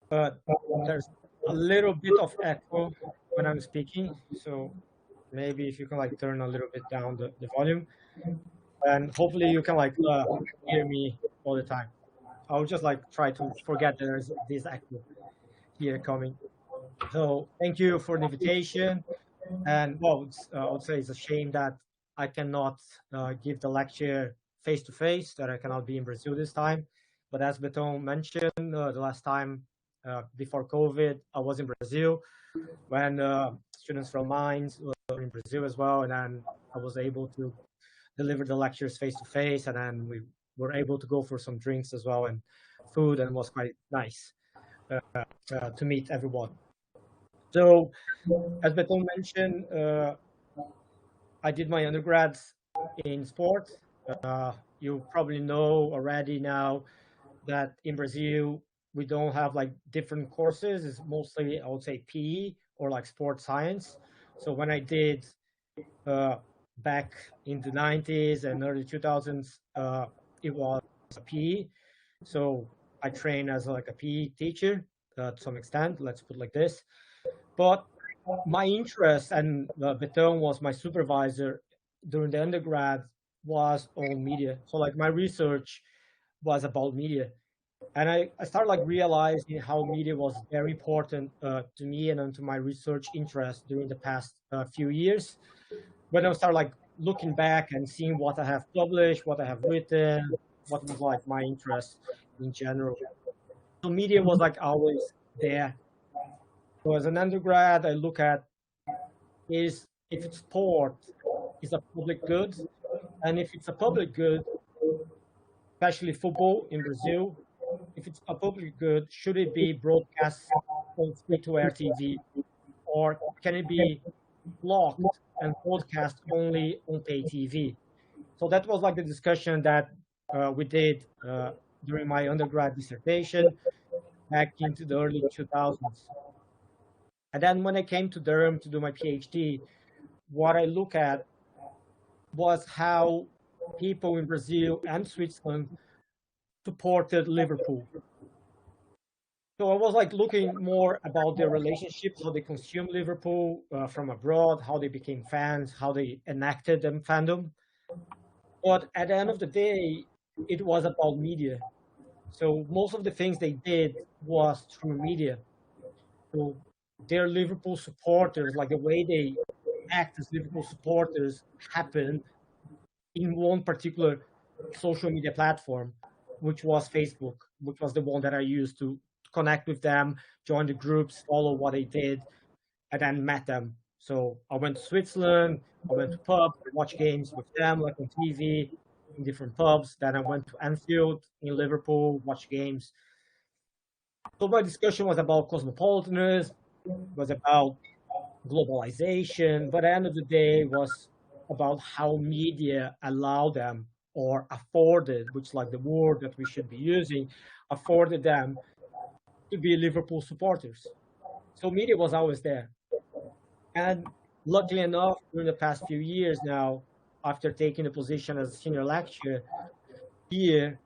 but there's a little bit of echo when I'm speaking. So maybe if you can like turn a little bit down the volume, and hopefully you can like hear me all the time. I'll just like try to forget there's this echo here coming. So thank you for the invitation. And well, I would say it's a shame that I cannot give the lecture face to face, that I cannot be in Brazil this time. But as Beton mentioned, the last time before COVID, I was in Brazil when students from Mines were in Brazil as well. And then I was able to deliver the lectures face to face. And then we were able to go for some drinks as well and food, and it was quite nice to meet everyone. So, as Beton mentioned, I did my undergrads in sport. You probably know already now that in Brazil we don't have like different courses. It's mostly, I would say, PE or like sports science. So when I did back in the 90s and early 2000s, it was a PE. So I trained as like a PE teacher to some extent, let's put it like this. But my interest, and Beton was my supervisor during the undergrad, was on media. So like my research was about media. And I started like realizing how media was very important to me and to my research interest during the past few years. When I started like looking back and seeing what I have published, what I have written, what was like my interest in general. So media was like always there. So as an undergrad, I look at is if it's sport is a public good, and if it's a public good, especially football in Brazil, if it's a public good, should it be broadcast on free-to-air TV, or can it be blocked and broadcast only on pay TV? So that was like the discussion that we did during my undergrad dissertation back into the early 2000s. And then when I came to Durham to do my PhD, what I look at was how people in Brazil and Switzerland supported Liverpool. So I was like looking more about their relationships, how they consume Liverpool from abroad, how they became fans, how they enacted them fandom. But at the end of the day, it was about media. So most of the things they did was through media. So their Liverpool supporters, like the way they act as Liverpool supporters, happened in one particular social media platform, which was Facebook, which was the one that I used to connect with them, join the groups, follow what they did, and then met them. So I went to Switzerland, I went to pubs, watch games with them, like on TV, in different pubs. Then I went to Anfield in Liverpool, watch games. So my discussion was about cosmopolitanism, was about globalization, but at the end of the day was about how media allow them or afforded, which is like the word that we should be using, afforded them to be Liverpool supporters. So media was always there. And luckily enough, during the past few years now, after taking a position as a senior lecturer here,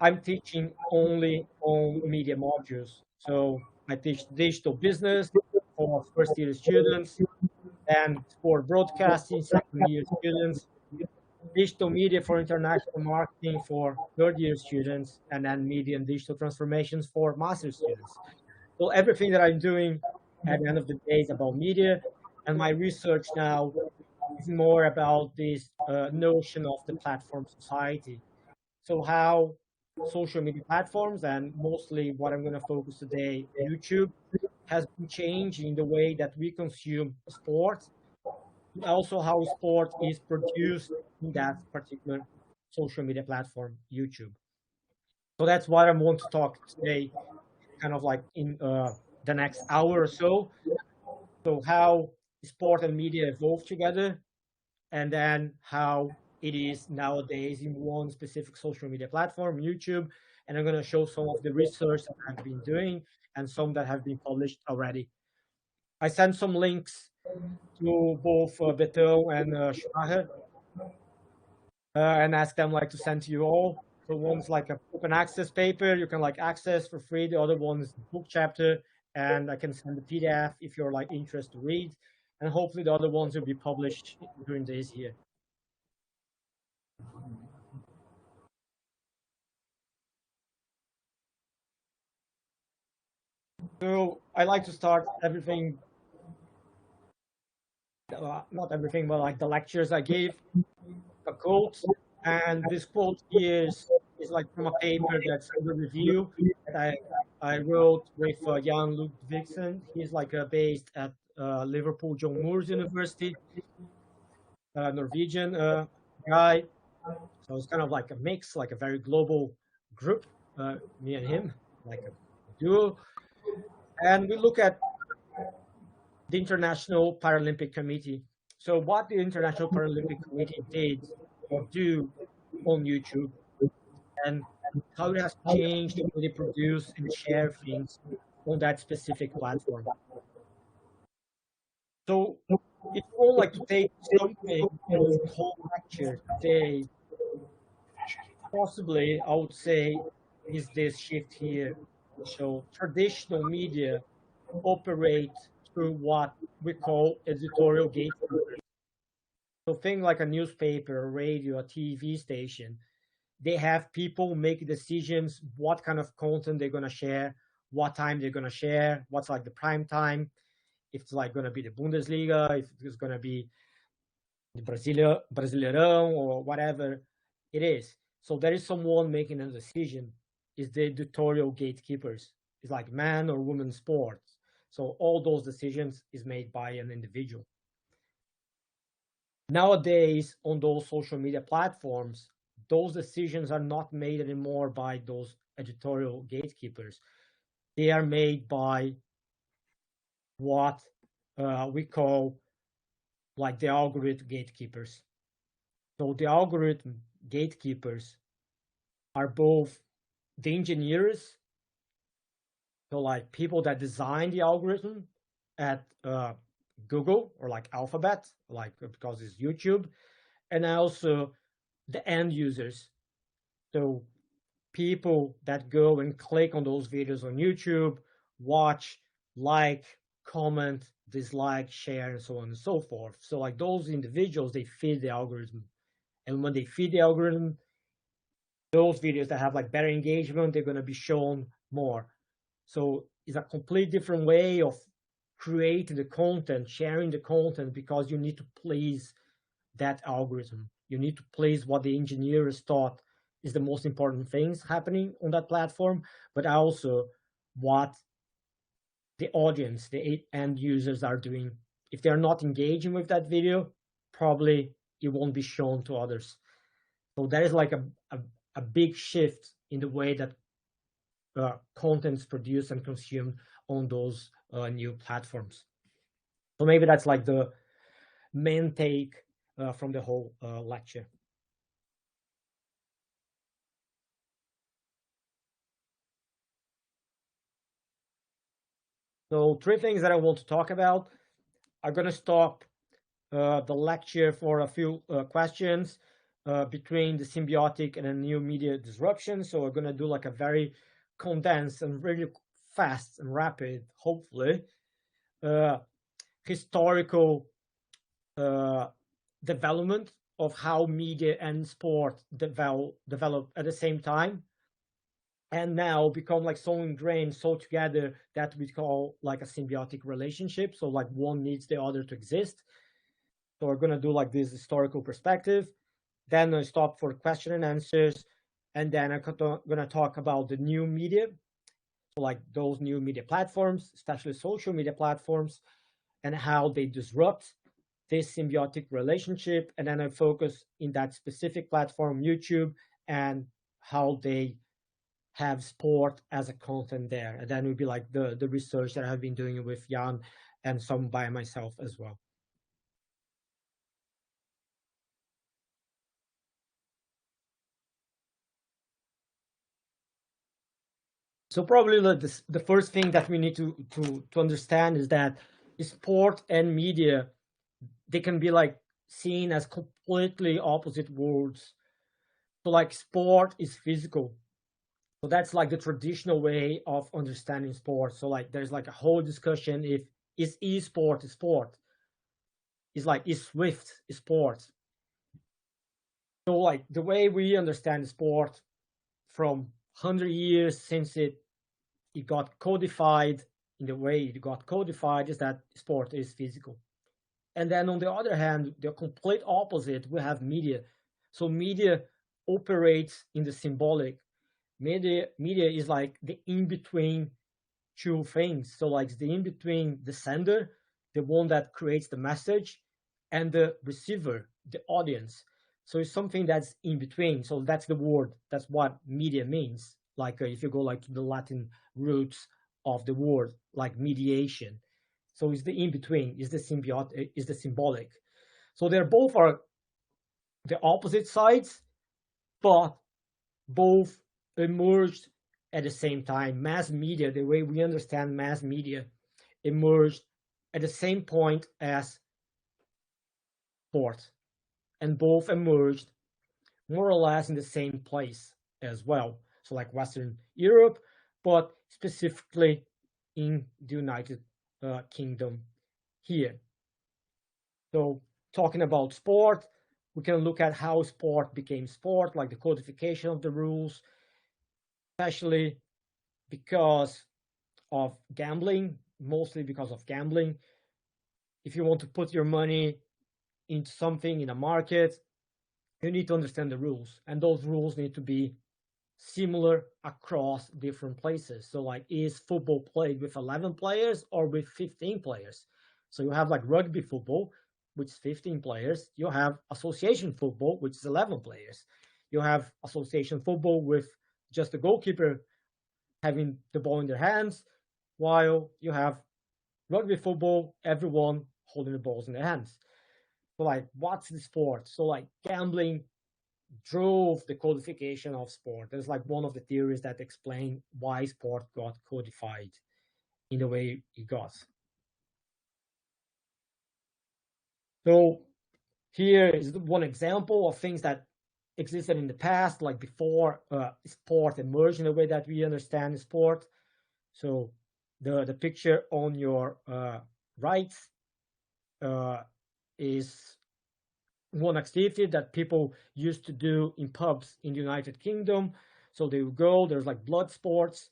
I'm teaching only on media modules. So I teach digital business for first year students, and for broadcasting second year students, digital media for international marketing for third year students, and then media and digital transformations for master students. So everything that I'm doing at the end of the day is about media, and my research now is more about this notion of the platform society. So how social media platforms, and mostly what I'm going to focus today, YouTube, has been changing the way that we consume sport, and also how sport is produced in that particular social media platform, YouTube. So that's what I want to talk today, kind of like in the next hour or so. So how sport and media evolve together, and then how it is nowadays in one specific social media platform, YouTube. And I'm going to show some of the research that I've been doing and some that have been published already. I sent some links to both Beto and Schumacher and ask them like to send to you all. So one's like a open access paper you can like access for free. The other one's book chapter, and I can send the PDF if you're like interested to read. And hopefully the other ones will be published during this year. So I like to start everything, not everything, but like the lectures I gave, a quote. And this quote here is like from a paper that's under review that I wrote with Jan Ludvigsen. He's like based at Liverpool John Moores University, Norwegian guy. So it's kind of like a mix, like a very global group, me and him, like a duo. And we look at the International Paralympic Committee. So what the International Paralympic Committee did or do on YouTube, and how it has changed the way they produce and share things on that specific platform. So if you would like to take something of the whole lecture today, possibly I would say is this shift here. So traditional media operate through what we call editorial gatekeepers. So think like a newspaper, a radio, a TV station. They have people make decisions what kind of content they're going to share, what time they're going to share, what's like the prime time, if it's like going to be the Bundesliga, if it's going to be the Brasileirão or whatever it is. So there is someone making a decision. Is the editorial gatekeepers. It's like man or woman sports. So all those decisions is made by an individual. Nowadays, on those social media platforms, those decisions are not made anymore by those editorial gatekeepers. They are made by what we call like the algorithm gatekeepers. So the algorithm gatekeepers are both the engineers, so like people that design the algorithm at Google or like Alphabet, like because it's YouTube, and also the end users. So people that go and click on those videos on YouTube, watch, like, comment, dislike, share, and so on and so forth. So like those individuals, they feed the algorithm. And when they feed the algorithm, those videos that have like better engagement, they're going to be shown more. So it's a complete different way of creating the content, sharing the content, because you need to please that algorithm. You need to please what the engineers thought is the most important things happening on that platform, but also what the audience, the end users are doing. If they're not engaging with that video, probably it won't be shown to others. So that is like a big shift in the way that content is produced and consumed on those new platforms. So maybe that's like the main take from the whole lecture. So 3 things that I want to talk about. I'm going to stop the lecture for a few questions between the symbiotic and a new media disruption. So we're going to do like a very condensed and really fast and rapid, hopefully, historical development of how media and sport develop at the same time, and now become like so ingrained, so together, that we call like a symbiotic relationship. So like one needs the other to exist. So we're going to do like this historical perspective. Then I stop for question and answers. And then I'm going to talk about the new media. So like those new media platforms, especially social media platforms, and how they disrupt this symbiotic relationship. And then I focus in that specific platform, YouTube, and how they have sport as a content there. And then it would be like the research that I've been doing with Jan and some by myself as well. So probably the first thing that we need to understand is that sport and media, they can be like seen as completely opposite worlds. So like sport is physical. So that's like the traditional way of understanding sport. So like there's like a whole discussion if is e-sport a sport? Is like is Swift a sport? So like the way we understand sport from 100 years since it got codified in the way it got codified is that sport is physical. And then on the other hand, the complete opposite, we have media. So media operates in the symbolic. Media is like the in between two things. So like the in between the sender, the one that creates the message, and the receiver, the audience. So it's something that's in between. So that's the word. That's what media means. Like if you go like to the Latin roots of the word, like mediation. So it's the in between. Is the symbiotic? Is the symbolic? So they're both are the opposite sides, but both emerged at the same time. Mass media, the way we understand mass media, emerged at the same point as sport, and both emerged more or less in the same place as well. So like Western Europe, but specifically in the United Kingdom here. So talking about sport, we can look at how sport became sport, like the codification of the rules, especially because of gambling, mostly because of gambling. If you want to put your money into something in a market, you need to understand the rules, and those rules need to be similar across different places. So like, is football played with 11 players or with 15 players? So you have like rugby football, which is 15 players. You have association football, which is 11 players. You have association football with just the goalkeeper having the ball in their hands, while you have rugby football, everyone holding the balls in their hands. So like, what's the sport? So like gambling drove the codification of sport. There's like one of the theories that explain why sport got codified in the way it got. So here is one example of things that existed in the past, like before sport emerged in the way that we understand sport. So the picture on your right is one activity that people used to do in pubs in the United Kingdom. So they would go, there's like blood sports.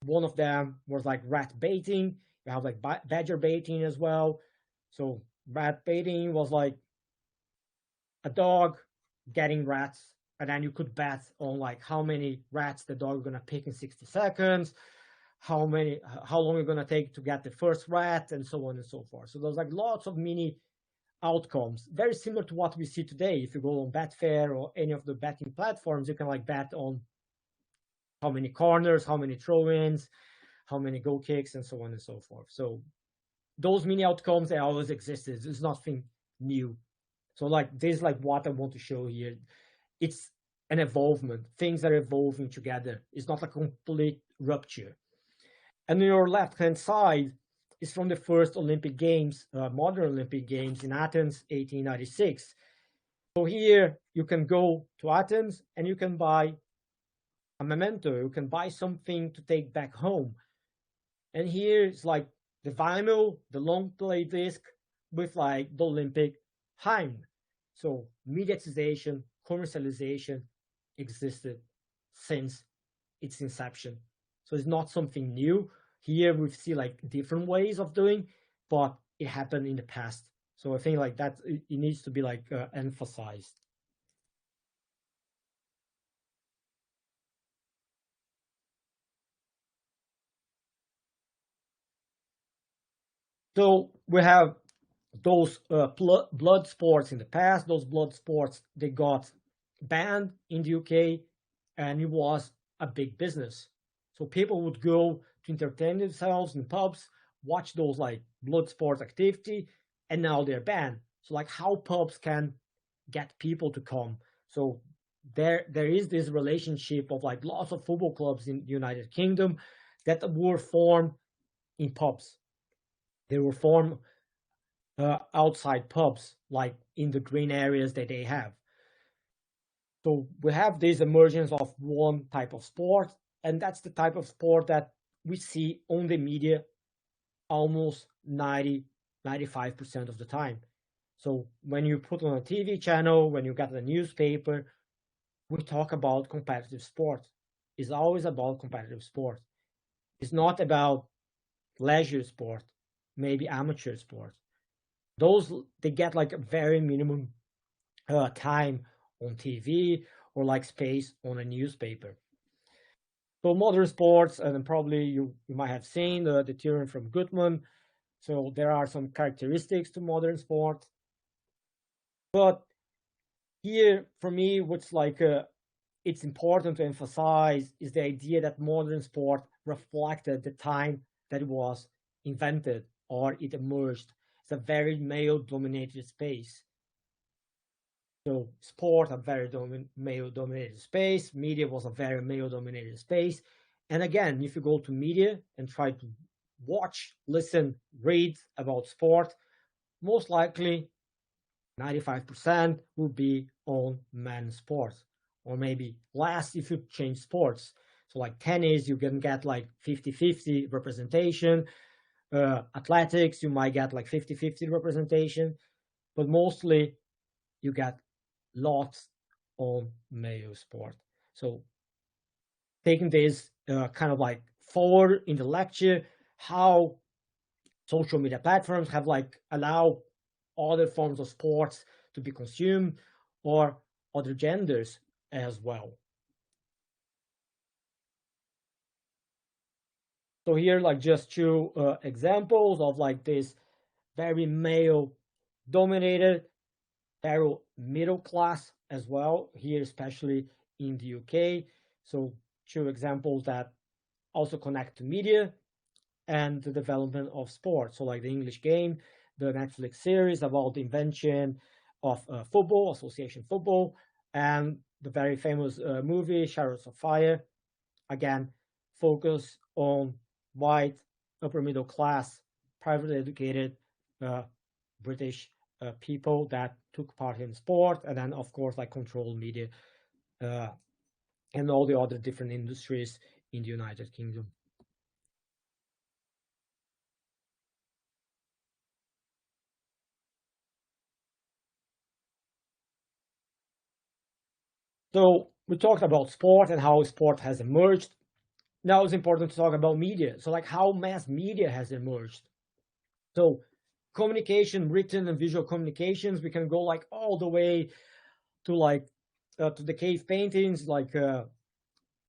One of them was like rat baiting. You have like badger baiting as well. So rat baiting was like a dog getting rats, and then you could bet on like how many rats the dog is gonna pick in 60 seconds, how long you're gonna take to get the first rat, and so on and so forth. So there's like lots of mini outcomes, very similar to what we see today. If you go on Betfair or any of the betting platforms, you can like bet on how many corners, how many throw-ins, how many goal kicks, and so on and so forth. So those mini outcomes, they always existed. It's nothing new. So like this is like what I want to show here. It's an evolvement. Things are evolving together. It's not a complete rupture. And on your left-hand side is from the first Olympic Games, modern Olympic Games in Athens, 1896. So here you can go to Athens and you can buy a memento. You can buy something to take back home. And here it's like the vinyl, the long play disc with like the Olympic hymn. So mediatization, commercialization existed since its inception. So it's not something new. Here we see like different ways of doing, but it happened in the past. So I think like that it needs to be like emphasized. So we have those blood sports in the past. Those blood sports, they got banned in the UK, and it was a big business. So people would go to entertain themselves in pubs, watch those like blood sport activity, and now they're banned. So like how pubs can get people to come. So there is this relationship of like lots of football clubs in the United Kingdom that were formed in pubs. They were formed outside pubs, like in the green areas that they have. So we have this emergence of one type of sport, and that's the type of sport that we see on the media almost 95% of the time. So when you put on a TV channel, when you get a newspaper, we talk about competitive sport. It's always about competitive sport. It's not about leisure sport, maybe amateur sport. Those they get like a very minimum time on TV or like space on a newspaper. So modern sports, and probably you might have seen the theorem from Gutmann. So there are some characteristics to modern sport, but here for me, what's like it's important to emphasize is the idea that modern sport reflected the time that it was invented or it emerged. It's a very male-dominated space. So sport, a very male-dominated space. Media was a very male-dominated space. And again, if you go to media and try to watch, listen, read about sport, most likely 95% will be on men's sports, or maybe less if you change sports. So like tennis, you can get like 50-50 representation. Athletics, you might get like 50-50 representation, but mostly you get lots on male sport. So taking this kind of like forward in the lecture, how social media platforms have like allow other forms of sports to be consumed or other genders as well. So here like just two examples of like this very male dominated, very middle class as well here, especially in the UK. So two examples that also connect to media and the development of sports. So like the English Game, the Netflix series about the invention of football, association football, and the very famous movie Chariots of Fire, again, focus on white, upper middle class, privately educated British people that took part in sport, and then of course like control media uh, and all the other different industries in the United Kingdom. So we talked about sport and how sport has emerged. Now it's important to talk about media. So like how mass media has emerged. So communication, written and visual communications, we can go like all the way to like to the cave paintings, like the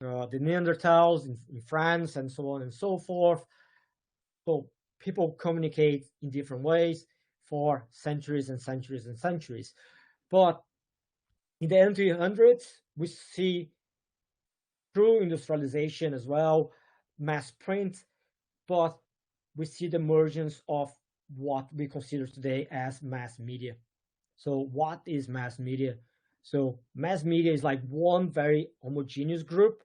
Neanderthals in France and so on and so forth. So people communicate in different ways for centuries and centuries and centuries. But in the 1800s, we see through industrialization as well, mass print, but we see the emergence of what we consider today as mass media. So what is mass media? So mass media is like one very homogeneous group.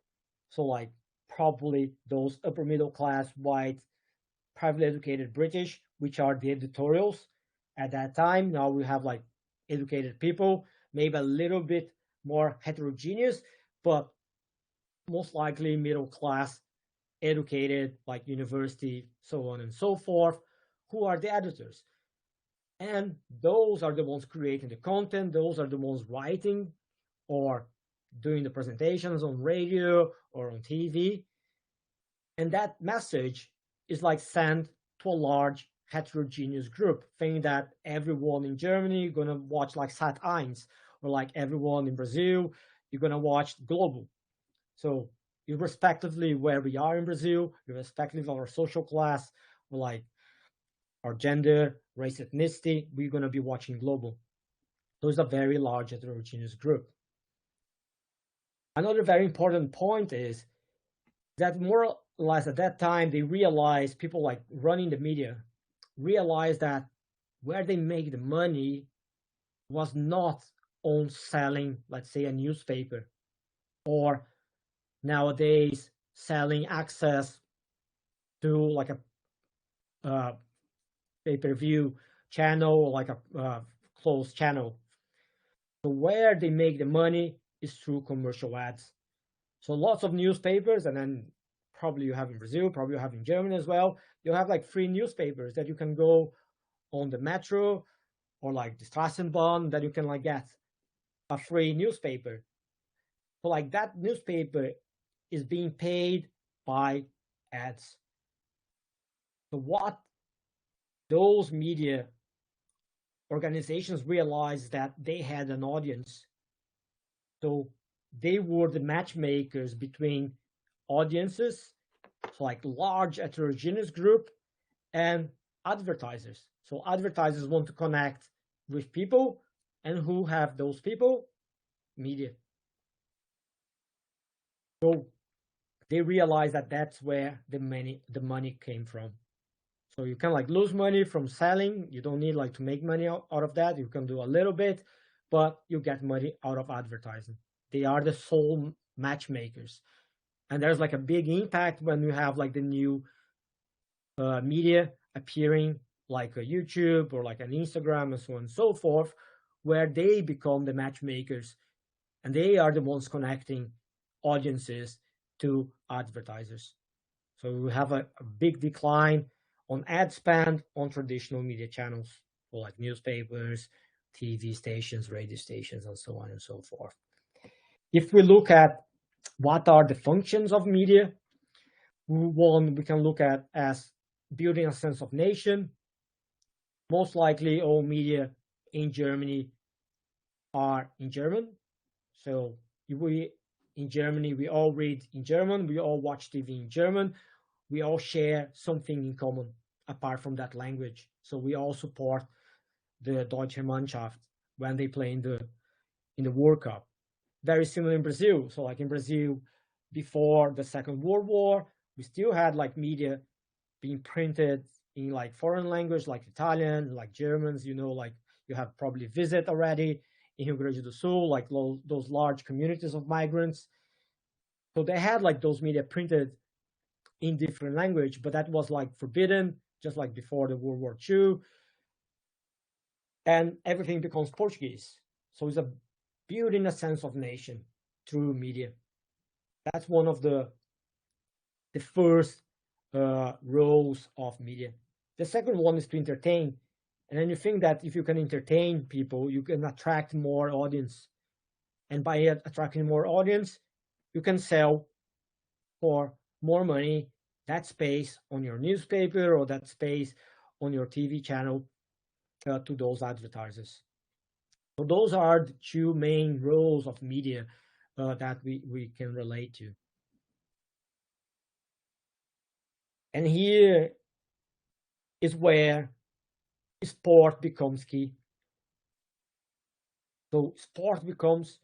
So like probably those upper middle class, white, privately educated British, which are the editorials at that time. Now we have like educated people, maybe a little bit more heterogeneous, but most likely middle class, educated, like university, so on and so forth, who are the editors. And those are the ones creating the content, those are the ones writing or doing the presentations on radio or on TV. And that message is like sent to a large heterogeneous group, thinking that everyone in Germany gonna watch like Sat.1, or like everyone in Brazil, you're gonna watch Global. So irrespectively where we are in Brazil, irrespective of our social class, or like our gender, race, ethnicity, we're going to be watching global. So it's a very large heterogeneous group. Another very important point is that more or less at that time, they realized, people like running the media, realized that where they make the money was not on selling, let's say, a newspaper, or nowadays selling access to like a pay-per-view channel, like a closed channel. So where they make the money is through commercial ads. So lots of newspapers, and then probably you have in Brazil, probably you have in Germany as well. You have like free newspapers that you can go on the metro or like the Straßenbahn that you can like get a free newspaper. So like that newspaper is being paid by ads. So what those media organizations realized that they had an audience. So they were the matchmakers between audiences, so like large heterogeneous group, and advertisers. So advertisers want to connect with people, and who have those people? Media. So they realize that that's where the money came from. So you can like lose money from selling. You don't need like to make money out of that. You can do a little bit, but you get money out of advertising. They are the sole matchmakers. And there's like a big impact when you have like the new media appearing, like a YouTube or like an Instagram and so on and so forth, where they become the matchmakers, and they are the ones connecting audiences to advertisers. So we have a big decline on ad spend on traditional media channels, so like newspapers, TV stations, radio stations, and so on and so forth. If we look at what are the functions of media, one we can look at as building a sense of nation. Most likely all media in Germany are in German. So in Germany, we all read in German, we all watch TV in German, we all share something in common apart from that language. So we all support the Deutsche Mannschaft when they play in the World Cup. Very similar in Brazil. So like in Brazil, before the Second World War, we still had like media being printed in like foreign language, like Italian, like Germans, like you have probably visited already in Rio Grande do Sul, like those large communities of migrants. So they had like those media printed in different language, but that was like forbidden, just like before the World War II. And everything becomes Portuguese. So it's a building a sense of nation through media. That's one of the first roles of media. The second one is to entertain. And then you think that if you can entertain people, you can attract more audience. And by attracting more audience, you can sell for more money that space on your newspaper or that space on your TV channel to those advertisers. So those are the two main roles of media that we can relate to. And here is where sport becomes key. So sport becomes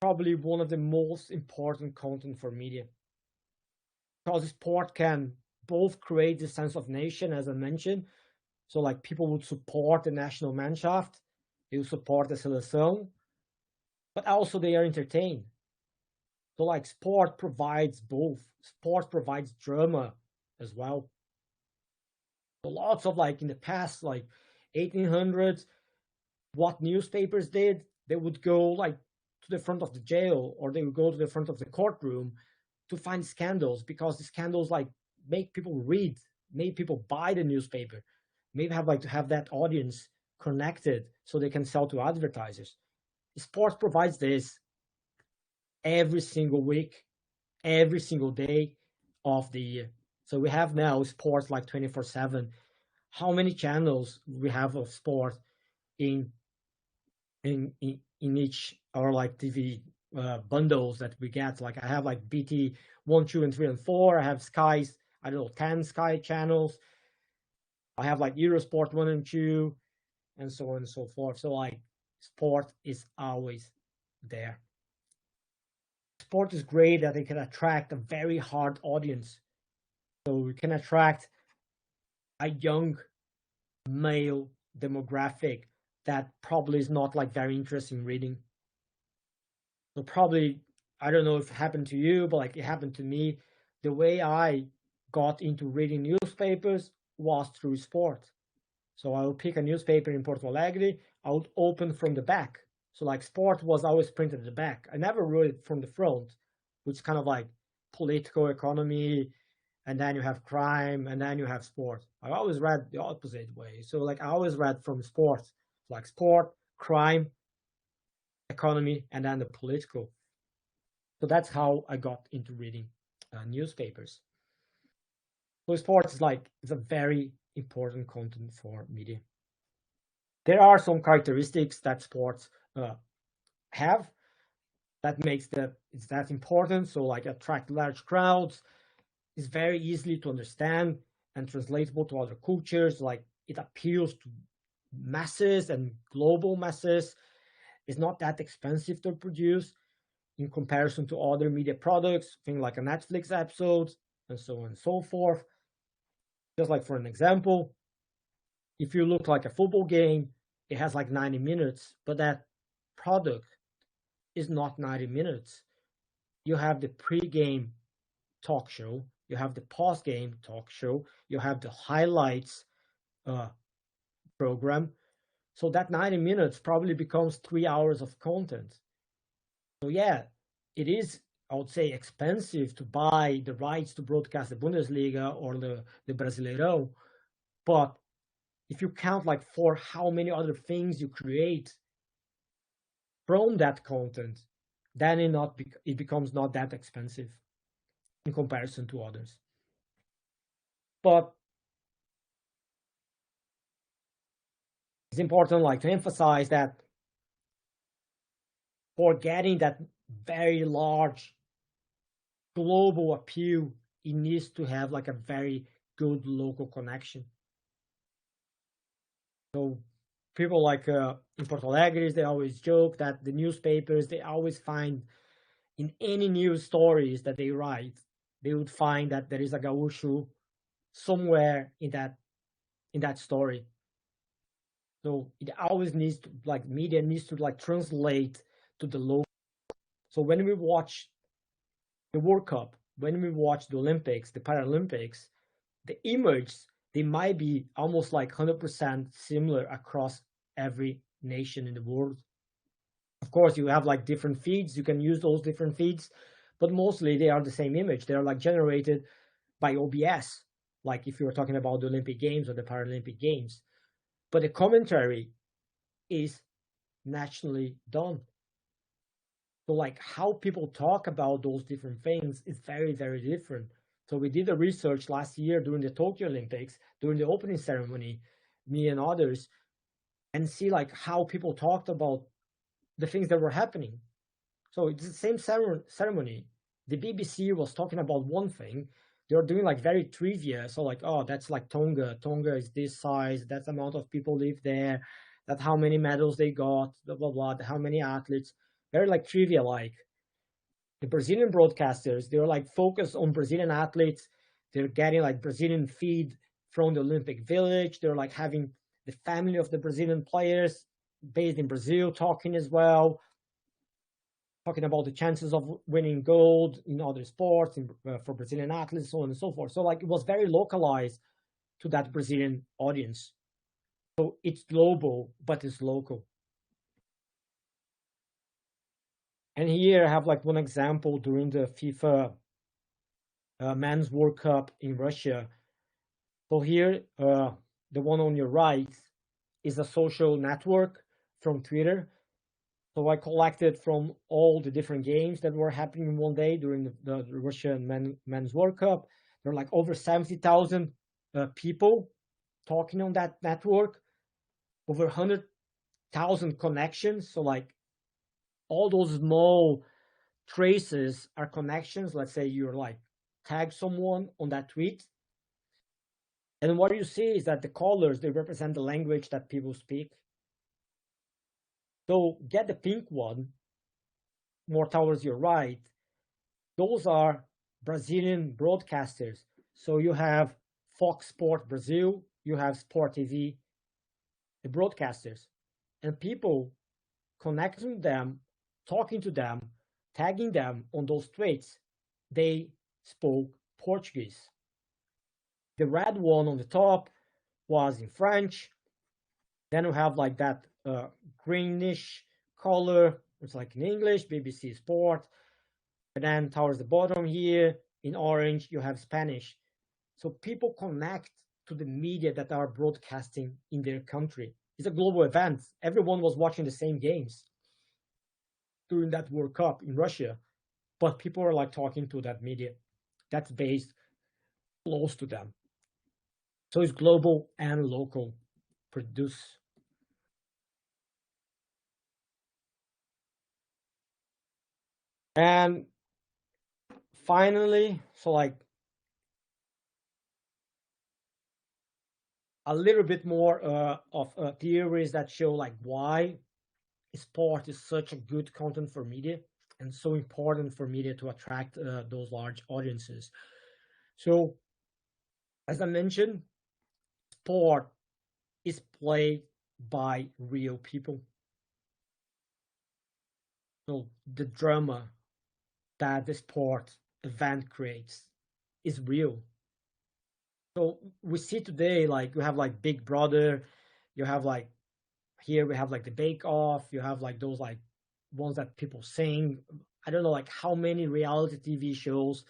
probably one of the most important content for media, because sport can both create the sense of nation, as I mentioned. So like people would support the national Mannschaft, they would support the seleção, but also they are entertained. So like sport provides both. Sport provides drama as well. So lots of like in the past, like 1800s, what newspapers did, they would go like to the front of the jail, or they would go to the front of the courtroom to find scandals, because the scandals like make people read, make people buy the newspaper, maybe have like to have that audience connected so they can sell to advertisers. Sports provides this every single week, every single day of the year. So we have now sports like 24/7. How many channels we have of sport in each or like TV bundles that we get? Like I have like BT 1, 2, and 3, and 4. I have Sky's, I don't know, 10 Sky channels. I have like Eurosport 1 and 2, and so on and so forth. So like sport is always there. Sport is great that it can attract a very hard audience. So we can attract a young male demographic that probably is not like very interested in reading. So probably, I don't know if it happened to you, but like it happened to me. The way I got into reading newspapers was through sport. So I would pick a newspaper in Porto Alegre, I would open from the back. So like sport was always printed at the back. I never wrote it from the front, which is kind of like political economy, and then you have crime, and then you have sport. I always read the opposite way. So like I always read from sports, like sport, crime, economy, and then the political. So that's how I got into reading newspapers. So sports is like it's a very important content for media. There are some characteristics that sports have that makes it's that important. So like attract large crowds, is very easily to understand and translatable to other cultures. Like it appeals to masses and global masses. It's not that expensive to produce in comparison to other media products, things like a Netflix episode and so on and so forth. Just like for an example, if you look like a football game, it has like 90 minutes, but that product is not 90 minutes. You have the pre-game talk show, you have the post-game talk show, you have the highlights program. So that 90 minutes probably becomes 3 hours of content. So yeah, it is, I would say, expensive to buy the rights to broadcast the Bundesliga or the Brasileirão. But if you count like for how many other things you create from that content, then it becomes not that expensive in comparison to others. But it's important like to emphasize that for getting that very large global appeal, it needs to have like a very good local connection. So people like in Porto Alegre, they always joke that the newspapers, they always find in any news stories that they write, they would find that there is a gaúcho somewhere in that story. So it always needs to like media needs to like translate to the local. So when we watch the World Cup, when we watch the Olympics, the Paralympics, the image they might be almost like 100% similar across every nation in the world. Of course, you have like different feeds. You can use those different feeds, but mostly they are the same image. They are like generated by OBS, like if you were talking about the Olympic Games or the Paralympic Games. But the commentary is nationally done. So like how people talk about those different things is very, very different. So we did a research last year during the Tokyo Olympics, during the opening ceremony, me and others, and see like how people talked about the things that were happening. So it's the same ceremony. The BBC was talking about one thing. They were doing like very trivia. So like, oh, that's like Tonga. Tonga is this size. That's the amount of people live there. That how many medals they got. Blah blah blah. How many athletes. Very like trivia like. The Brazilian broadcasters, they're like focused on Brazilian athletes. They're getting like Brazilian feed from the Olympic Village. They're like having the family of the Brazilian players based in Brazil talking as well, talking about the chances of winning gold in other sports for Brazilian athletes, so on and so forth. So like it was very localized to that Brazilian audience. So it's global, but it's local. And here I have like one example during the FIFA Men's World Cup in Russia. So here, the one on your right is a social network from Twitter. So I collected from all the different games that were happening one day during the Russian Men's World Cup. There are like over 70,000 people talking on that network, over 100,000 connections. So like all those small traces are connections. Let's say you're like tag someone on that tweet. And what you see is that the colors, they represent the language that people speak. So get the pink one, more towards your right. Those are Brazilian broadcasters. So you have Fox Sport Brazil, you have Sport TV, the broadcasters. And people connecting them, talking to them, tagging them on those tweets, they spoke Portuguese. The red one on the top was in French. Then we have like that greenish color, it's like in English, BBC Sport. And then towards the bottom here, in orange, you have Spanish. So people connect to the media that are broadcasting in their country. It's a global event. Everyone was watching the same games during that World Cup in Russia, but people are like talking to that media that's based close to them. So it's global and local produce. And finally, so like a little bit more of theories that show like why sport is such a good content for media and so important for media to attract those large audiences. So, as I mentioned, sport is played by real people. So the drama that the sport event creates is real. So we see today, like you have like Big Brother, you have like here we have like the Bake Off, you have like those like ones that people sing. I don't know like how many reality TV shows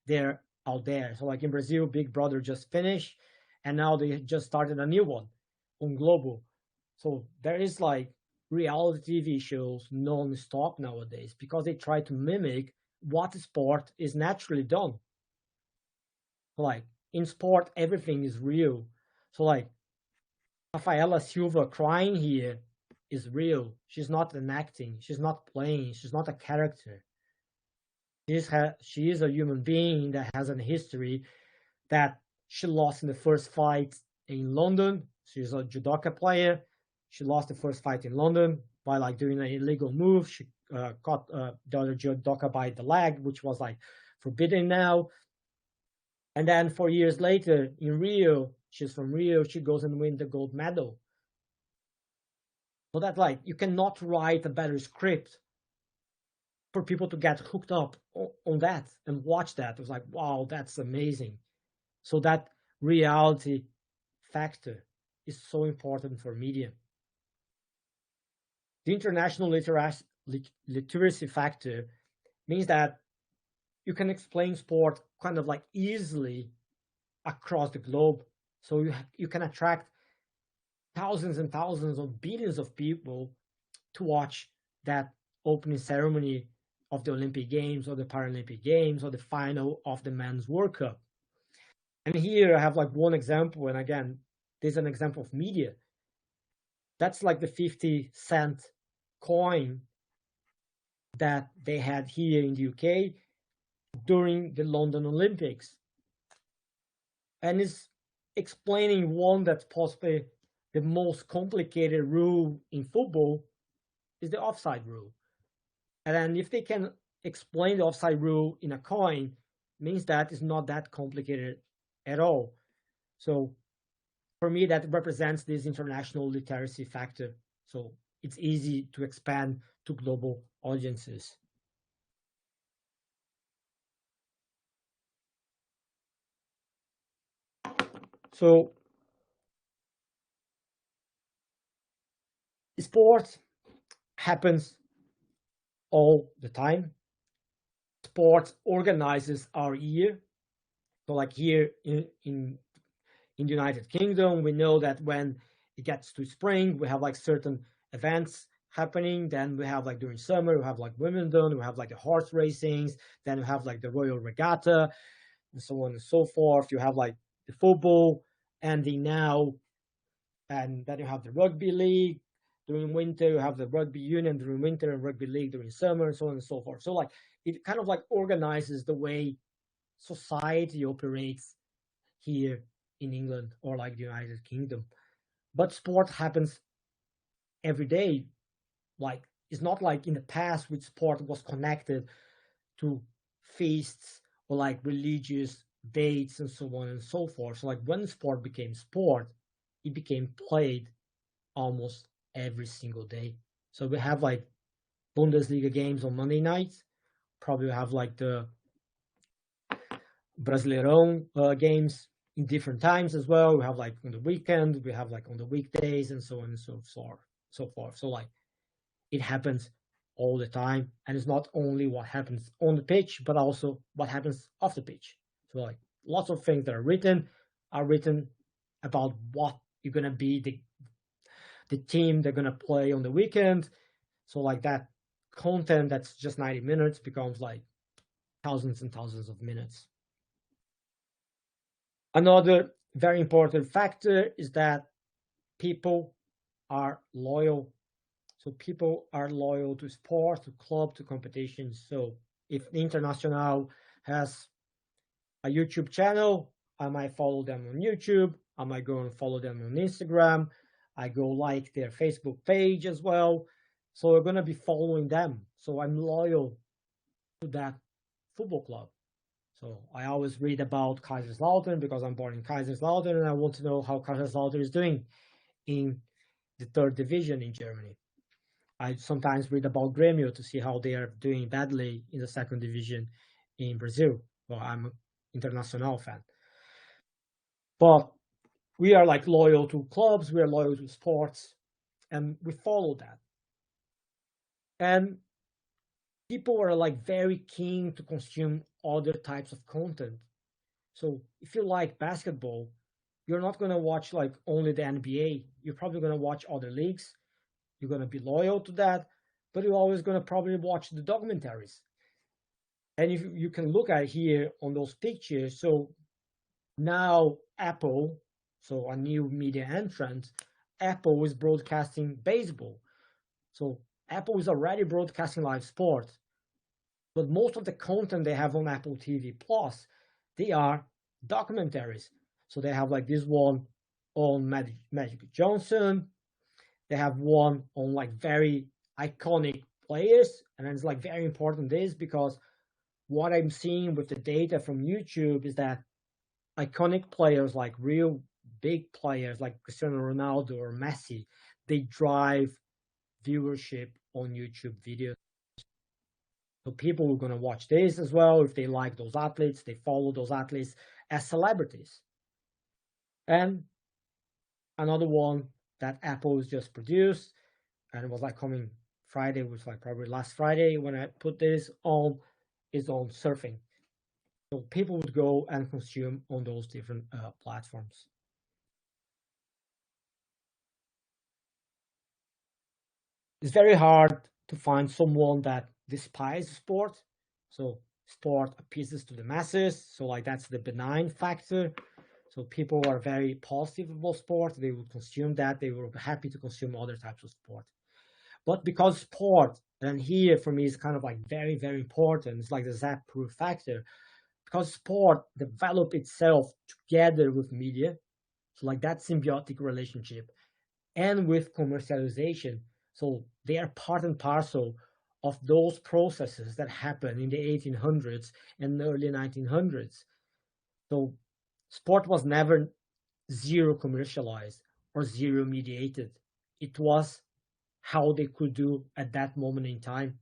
there out there. So like in Brazil, Big Brother just finished, and now they just started a new one on Globo. So there is like reality TV shows non-stop nowadays because they try to mimic what sport is naturally done. Like in sport, everything is real. So like Rafaela Silva crying here is real. She's not an acting. She's not playing. She's not a character. She is a human being that has a history that she lost in the first fight in London. She's a judoka player. She lost the first fight in London by like doing an illegal move. She caught the other judoka by the leg, which was like forbidden now. And then 4 years later in Rio, she's from Rio, she goes and wins the gold medal. So that like you cannot write a better script for people to get hooked up on that and watch that. It was like, wow, that's amazing. So that reality factor is so important for media. The international literacy factor means that you can explain sport kind of like easily across the globe. So you can attract thousands and thousands or billions of people to watch that opening ceremony of the Olympic Games or the Paralympic Games or the final of the Men's World Cup. And here I have like one example, and again, there's an example of media. That's like the 50-cent coin that they had here in the UK during the London Olympics. And it's explaining one that's possibly the most complicated rule in football is the offside rule. And then if they can explain the offside rule in a coin, means that it's not that complicated at all. So for me, that represents this international literacy factor. So it's easy to expand to global audiences. So sport happens all the time. Sport organizes our year. So like here in the United Kingdom, we know that when it gets to spring, we have like certain events happening. Then we have like during summer, we have like Wimbledon, we have like the horse racings, then we have like the Royal Regatta, and so on and so forth. You have like the football ending now, and then you have the rugby league during winter, you have the rugby union during winter and rugby league during summer, and so on and so forth. So like it kind of like organizes the way society operates here in England or like the United Kingdom. But sport happens every day. Like it's not like in the past which sport was connected to feasts or like religious dates and so on and so forth. So like when sport became sport, it became played almost every single day. So we have like Bundesliga games on Monday nights. Probably have like the Brasileirão games in different times as well. We have like on the weekend, we have like on the weekdays, and so on and so forth. So like it happens all the time, and it's not only what happens on the pitch, but also what happens off the pitch. So like lots of things that are written about what you're gonna be the team they're gonna play on the weekend. So like that content that's just 90 minutes becomes like thousands and thousands of minutes. Another very important factor is that people are loyal. So people are loyal to sport, to club, to competitions. So if the International has a YouTube channel, I might follow them on YouTube. I might go and follow them on Instagram. I go like their Facebook page as well. So we're gonna be following them. So I'm loyal to that football club. So I always read about Kaiserslautern because I'm born in Kaiserslautern and I want to know how Kaiserslautern is doing in the third division in Germany. I sometimes read about Grêmio to see how they are doing badly in the second division in Brazil. Well, I'm an International fan. But we are like loyal to clubs, we are loyal to sports, and we follow that. And people are like very keen to consume other types of content. So if you like basketball, you're not going to watch like only the NBA. You're probably going to watch other leagues. You're going to be loyal to that, but you're always going to probably watch the documentaries. And if you can look at here on those pictures, so now Apple, so a new media entrant, Apple is broadcasting baseball. So Apple is already broadcasting live sport, but most of the content they have on Apple TV Plus, they are documentaries. So they have like this one on Magic Johnson. They have one on like very iconic players, and it's like very important this because what I'm seeing with the data from YouTube is that iconic players, like real big players like Cristiano Ronaldo or Messi, they drive viewership on YouTube videos. So people are going to watch this as well if they like those athletes, they follow those athletes as celebrities. And another one that Apple has just produced, and it was like coming Friday, was like probably last Friday when I put this on, is on surfing. So people would go and consume on those different platforms. It's very hard to find someone that despises sport. So sport appeases to the masses. So like that's the benign factor. So people are very positive about sport. They will consume that. They were happy to consume other types of sport. But because sport, and here for me is kind of like very, very important. It's like the Zapp proof factor. Because sport developed itself together with media. So like that symbiotic relationship and with commercialization. So they are part and parcel of those processes that happened in the 1800s and the early 1900s. So sport was never zero commercialized or zero mediated. It was how they could do at that moment in time.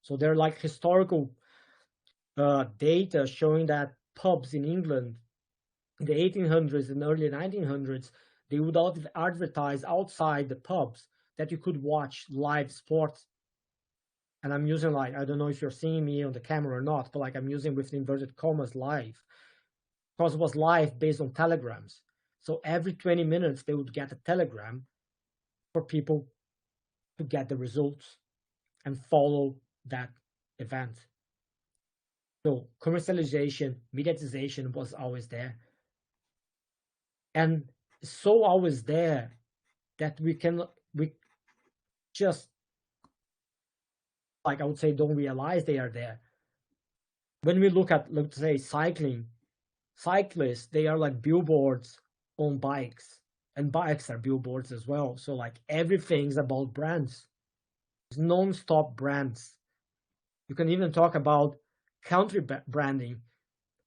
So there are like historical data showing that pubs in England in the 1800s and early 1900s, they would advertise outside the pubs that you could watch live sports. And I'm using like, I don't know if you're seeing me on the camera or not, but like I'm using with inverted commas live because it was live based on telegrams. So every 20 minutes, they would get a telegram for people to get the results and follow that event. So commercialization, mediatization was always there. And so always there that we just, like I would say, don't realize they are there. When we look at, let's say, cyclists, they are like billboards on bikes, and bikes are billboards as well. So like everything's about brands. It's non-stop brands. You can even talk about country branding.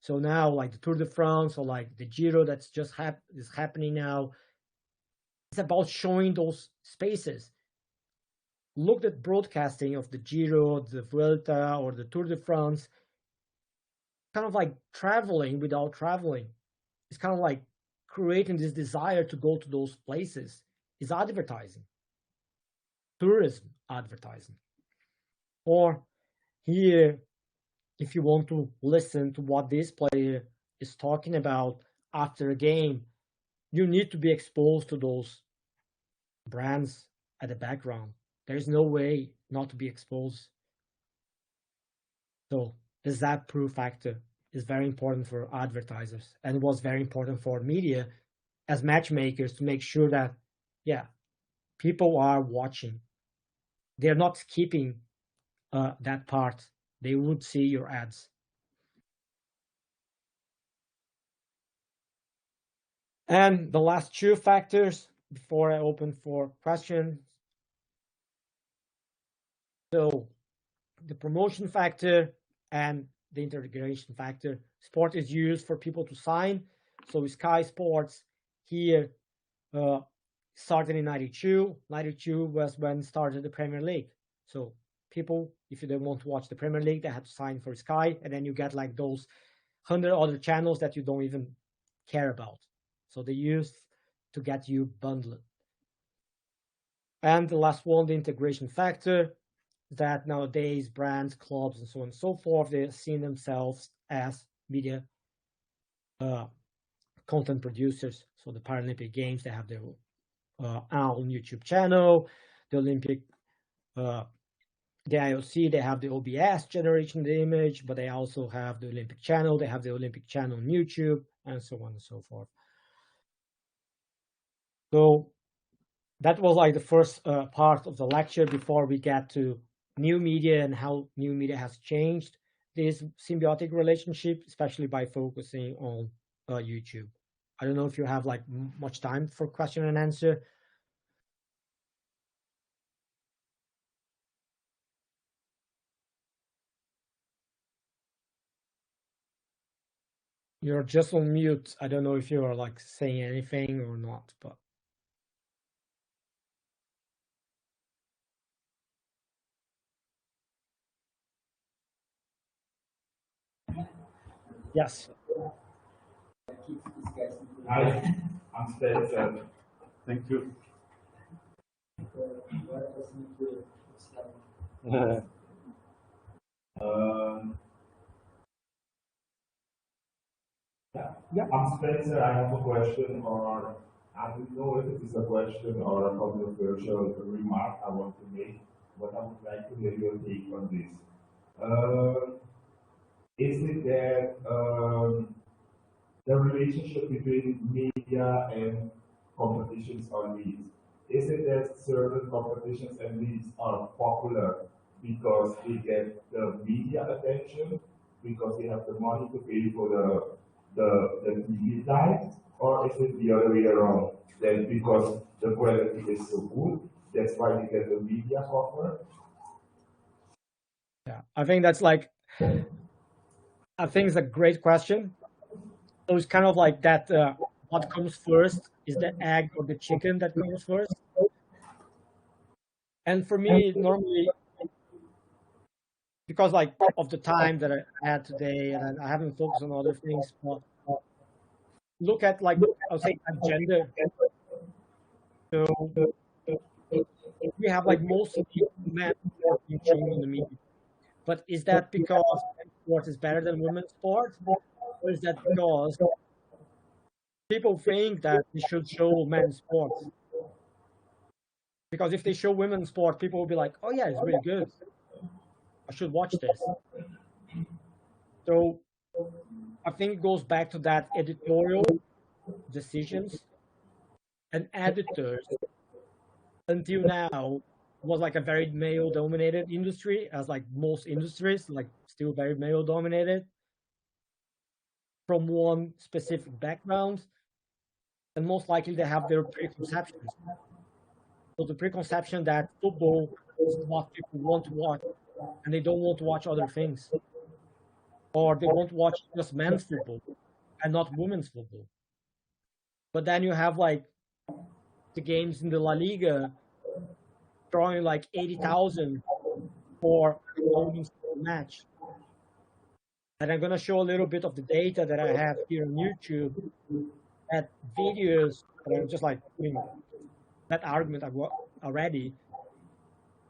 So now like the Tour de France or like the Giro that's just is happening now, it's about showing those spaces. Look at broadcasting of the Giro, the Vuelta, or the Tour de France, kind of like traveling without traveling. It's kind of like creating this desire to go to those places. Is advertising. tourism advertising. Or here, if you want to listen to what this player is talking about after a game, you need to be exposed to those brands at the background. There is no way not to be exposed. So the Zapp proof factor is very important for advertisers, and it was very important for media as matchmakers to make sure that, yeah, people are watching. They're not skipping that part. They would see your ads. And the last two factors before I open for questions. So the promotion factor and the integration factor. Sport is used for people to sign. So Sky Sports here started in 92. 92 was when started the Premier League. So people, if they want to watch the Premier League, they had to sign for Sky, and then you get like those 100 other channels that you don't even care about. So they used to get you bundled. And the last one, the integration factor, that nowadays brands, clubs, and so on and so forth, they see themselves as media content producers. So the Paralympic Games, they have their own YouTube channel. The Olympic, the IOC, they have the OBS generation the image, but they also have the Olympic channel. They have the Olympic channel on YouTube, and so on and so forth. So that was like the first part of the lecture before we get to new media and how new media has changed this symbiotic relationship, especially by focusing on YouTube. I don't know if you have like much time for question and answer. You're just on mute. I don't know if you are like saying anything or not, but. Yes. Hi, I'm Spencer. Thank you. um, I'm Spencer. I have a question, or I don't know if it is a question or a controversial remark I want to make, but I would like to hear your take on this. Is it that the relationship between media and competitions on leads? Is it that certain competitions and leads are popular because they get the media attention, because they have the money to pay for the TV time, or is it the other way around? That because the quality is so good, that's why they get the media cover? Yeah, I think it's a great question. So it's kind of like that. What comes first is the egg or the chicken that comes first. And for me, normally, because like of the time that I had today, and I haven't focused on other things, but look at like I'll say agenda. So we have like mostly men being shown in the media. But is that because men's sport is better than women's sport, or is that because people think that they should show men's sports? Because if they show women's sport, people will be like, "Oh yeah, it's really good. I should watch this." So I think it goes back to that editorial decisions and editors until now was like a very male dominated industry, as like most industries, like still very male dominated from one specific background, and most likely they have their preconceptions. So the preconception that football is what people want to watch and they don't want to watch other things, or they want to watch just men's football and not women's football. But then you have like the games in the La Liga drawing like 80,000 for a women's match. And I'm going to show a little bit of the data that I have here on YouTube at videos that I'm just like doing that argument already.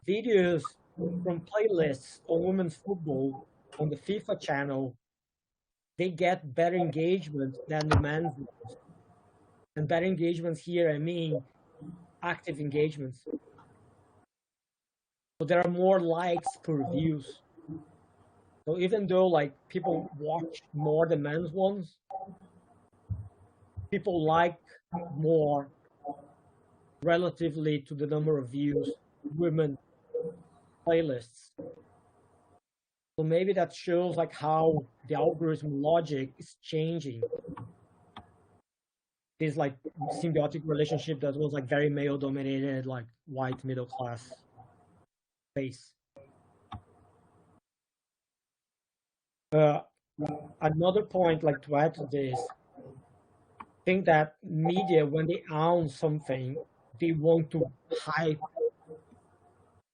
videos from playlists on women's football on the FIFA channel, they get better engagement than the men's ones. And better engagements here, I mean active engagements. So there are more likes per views. So even though like people watch more the men's ones, people like more relatively to the number of views women playlists. So maybe that shows like how the algorithm logic is changing. This like symbiotic relationship that was like very male dominated, like white middle class space. Another point like to add to this, I think that media when they own something, they want to hype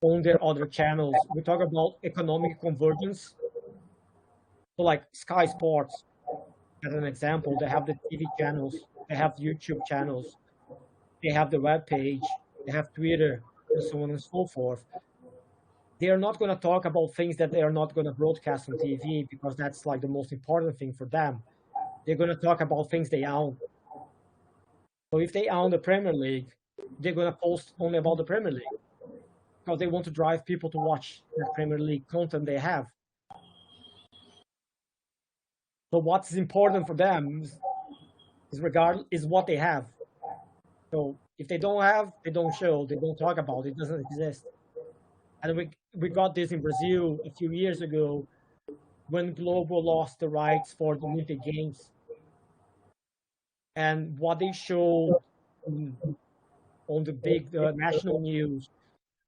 on their other channels. We talk about economic convergence. So like Sky Sports, as an example, they have the TV channels, they have YouTube channels, they have the web page, they have Twitter, and so on and so forth. They are not going to talk about things that they are not going to broadcast on TV because that's like the most important thing for them. They're going to talk about things they own. So if they own the Premier League, they're going to post only about the Premier League because they want to drive people to watch the Premier League content they have. So what's important for them is what they have. So if they don't have, they don't show, they don't talk about it, it doesn't exist. And we got this in Brazil a few years ago when Globo lost the rights for the Olympic Games. And what they showed on the big national news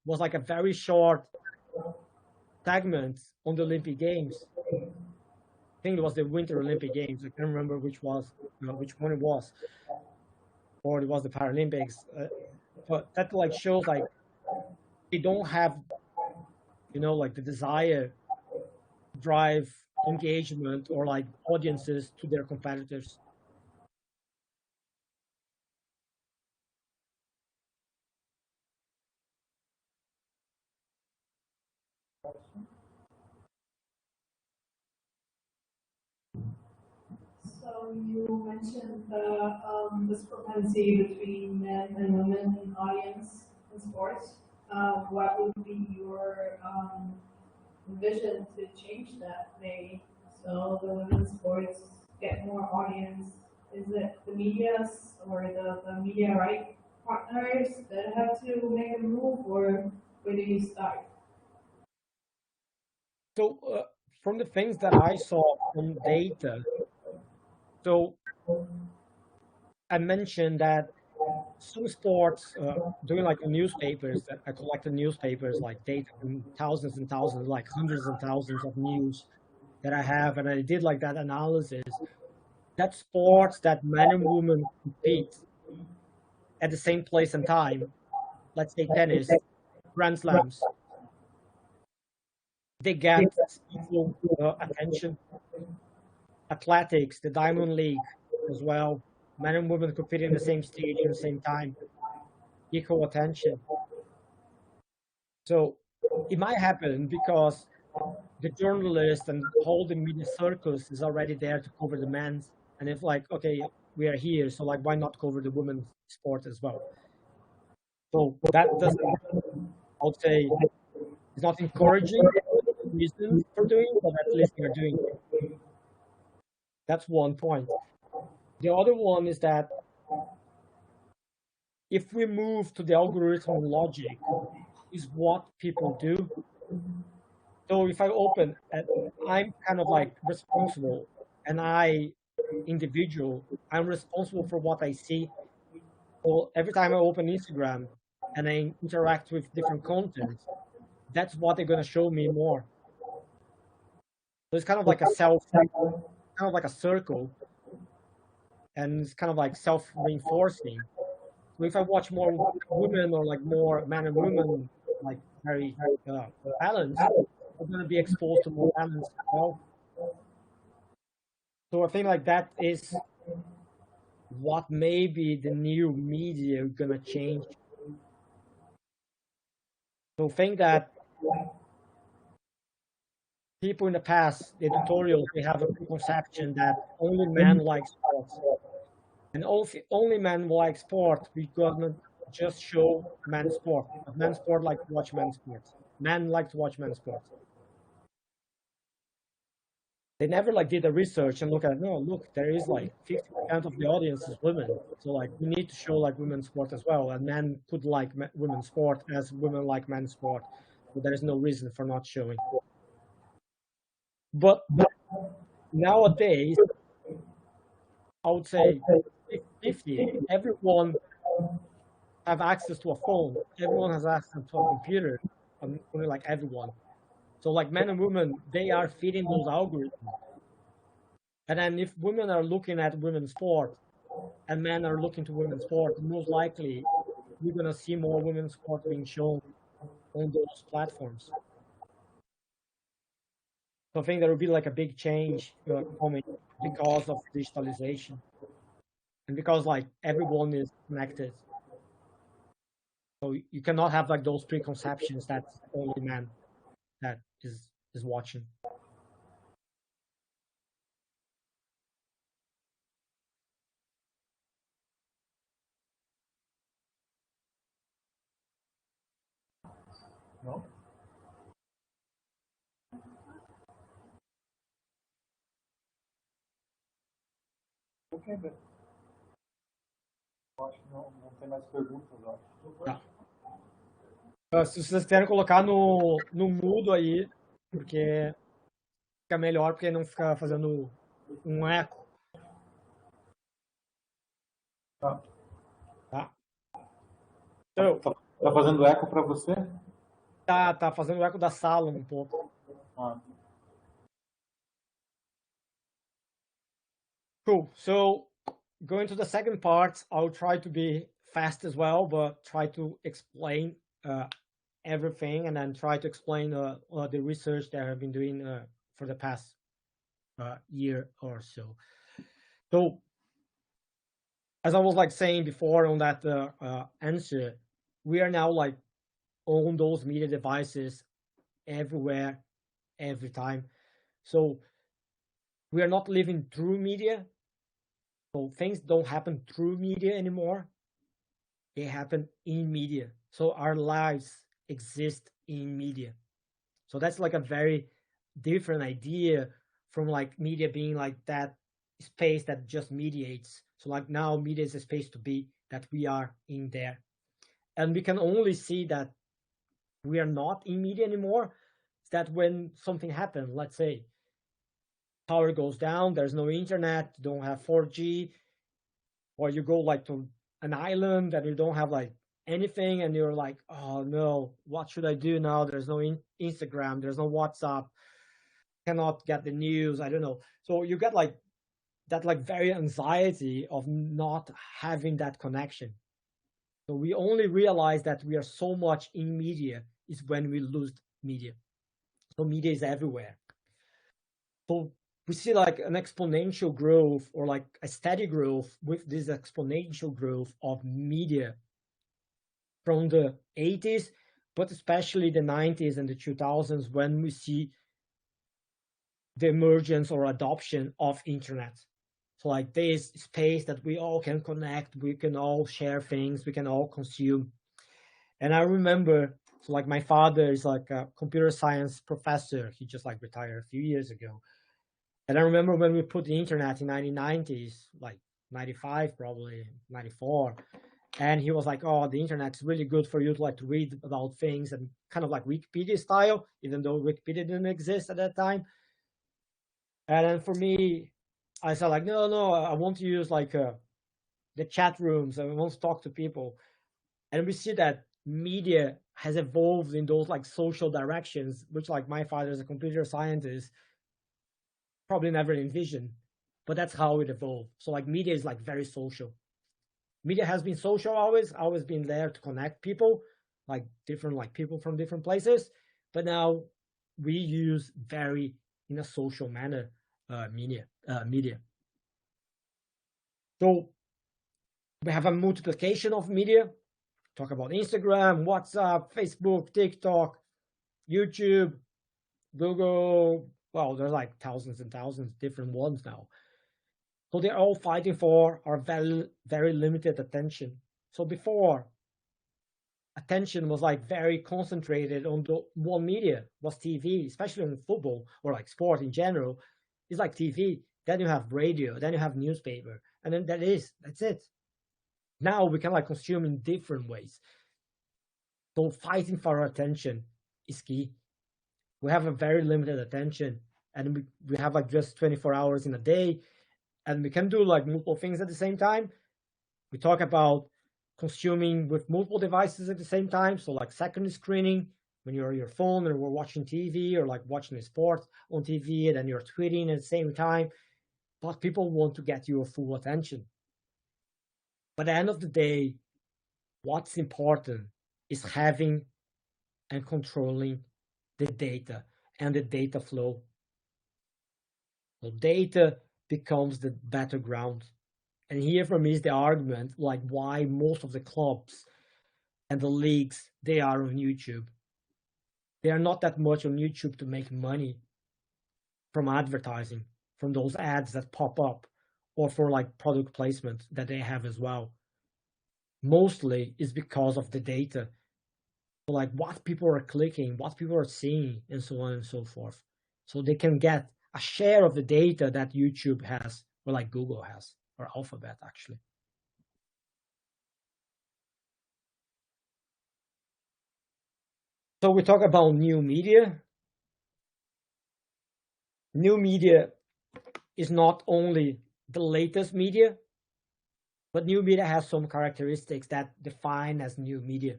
was like a very short segment on the Olympic Games. I think it was the Winter Olympic Games. I can't remember which one it was, or it was the Paralympics. But that like shows like they don't have, like the desire to drive engagement or like audiences to their competitors. So you mentioned the discrepancy between men and women in audience in sports. What would be your vision to change that? Maybe so the women's sports get more audience. Is it the media's or the media right partners that have to make a move, or where do you start? So from the things that I saw from data, so I mentioned that some sports, doing like the newspapers, that I collected newspapers like data from thousands and thousands, like hundreds and thousands of news that I have, and I did like that analysis. That sports that men and women compete at the same place and time, let's say tennis, Grand Slams, they get equal attention. Athletics, the Diamond League as well, men and women competing in the same stage at the same time, equal attention. So it might happen because the journalist and all the media circus is already there to cover the men's, and if like, okay, we are here, so like why not cover the women's sport as well? So that doesn't, I would say, it's not encouraging reasons for doing, but at least they're doing it. That's one point. The other one is that if we move to the algorithm logic, is what people do. So if I open, I'm kind of like responsible, and individual, I'm responsible for what I see. So every time I open Instagram and I interact with different content, that's what they're gonna show me more. So it's kind of like kind of like a circle, and it's kind of like self-reinforcing. So if I watch more women or like more men and women, like very balanced, I'm gonna be exposed to more balance as well. So I think like that is what maybe the new media are gonna change. So think that people in the past, the editorials, they have a preconception that only men like sports. And only men like sport, we're gonna just show men's sport. Because men's sport like to watch men's sports. Men like to watch men's sports. They never like did a research and look at, no, look, there is like 50% of the audience is women. So like we need to show like women's sport as well. And men could like women's sport as women like men's sport. So there is no reason for not showing. But nowadays, I would say 50, everyone have access to a phone. Everyone has access to a computer. Only like everyone. So like men and women, they are feeding those algorithms. And then if women are looking at women's sport and men are looking to women's sport, most likely we're gonna see more women's sport being shown on those platforms. So I think there will be like a big change coming because of digitalization and because like everyone is connected. So you cannot have like those preconceptions that only men that is watching. No? Ok, Beto. Eu acho que não tem mais perguntas, eu acho. Tá. Se vocês quiserem colocar no mudo aí, porque fica melhor, porque não fica fazendo um eco. Tá. Tá? Então, Tá fazendo eco para você? tá fazendo eco da sala um pouco. Ah. Cool. So going to the second part, I'll try to be fast as well, but try to explain everything and then try to explain the research that I've been doing for the past year or so. So as I was like saying before on that answer, we are now like on those media devices everywhere, every time. So we are not living through media. So things don't happen through media anymore. They happen in media. So our lives exist in media. So that's like a very different idea from like media being like that space that just mediates. So like now media is a space to be that we are in there. And we can only see that we are not in media anymore. Is that when something happens, let's say power goes down, there's no internet, you don't have 4G, or you go like to an island and you don't have like anything and you're like, oh no, what should I do now? There's no Instagram, there's no WhatsApp, cannot get the news, I don't know. So you get like that like very anxiety of not having that connection. So we only realize that we are so much in media is when we lose media. So media is everywhere. So we see like an exponential growth or like a steady growth with this exponential growth of media from the 80s, but especially the 90s and the 2000s when we see the emergence or adoption of internet. So like this space that we all can connect, we can all share things, we can all consume. And I remember, so like my father is like a computer science professor. He just like retired a few years ago. And I remember when we put the internet in 1990s, like 95, probably 94. And he was like, oh, the internet's really good for you to like to read about things and kind of like Wikipedia style, even though Wikipedia didn't exist at that time. And then for me, I said like, no, I want to use like the chat rooms. I want to talk to people. And we see that media has evolved in those like social directions, which like my father is a computer scientist probably never envisioned, but that's how it evolved. So like media is like very social. Media has been social always been there to connect people, like different like people from different places. But now we use very in a social manner media. So we have a multiplication of media talk about Instagram, WhatsApp, Facebook, TikTok, YouTube, Google. Well, there's like thousands and thousands of different ones now. So they're all fighting for our very, very limited attention. So before, attention was like very concentrated on the one media, was TV, especially in football or like sport in general. It's like TV. Then you have radio, then you have newspaper, and then that's it. Now we can like consume in different ways. So fighting for our attention is key. We have a very limited attention, and we have like just 24 hours in a day, and we can do like multiple things at the same time. We talk about consuming with multiple devices at the same time. So like secondary screening, when you're on your phone and we're watching TV or like watching a sport on TV, and then you're tweeting at the same time. But people want to get your full attention. But at the end of the day, what's important is having and controlling the data and the data flow. So data becomes the battleground. And here for me is the argument like why most of the clubs and the leagues, they are on YouTube. They are not that much on YouTube to make money from advertising, from those ads that pop up, or for like product placement that they have as well. Mostly is because of the data. So like what people are clicking, what people are seeing, and so on and so forth. So they can get a share of the data that YouTube has, or like Google has, or Alphabet actually. So we talk about new media. New media is not only the latest media, but new media has some characteristics that define as new media.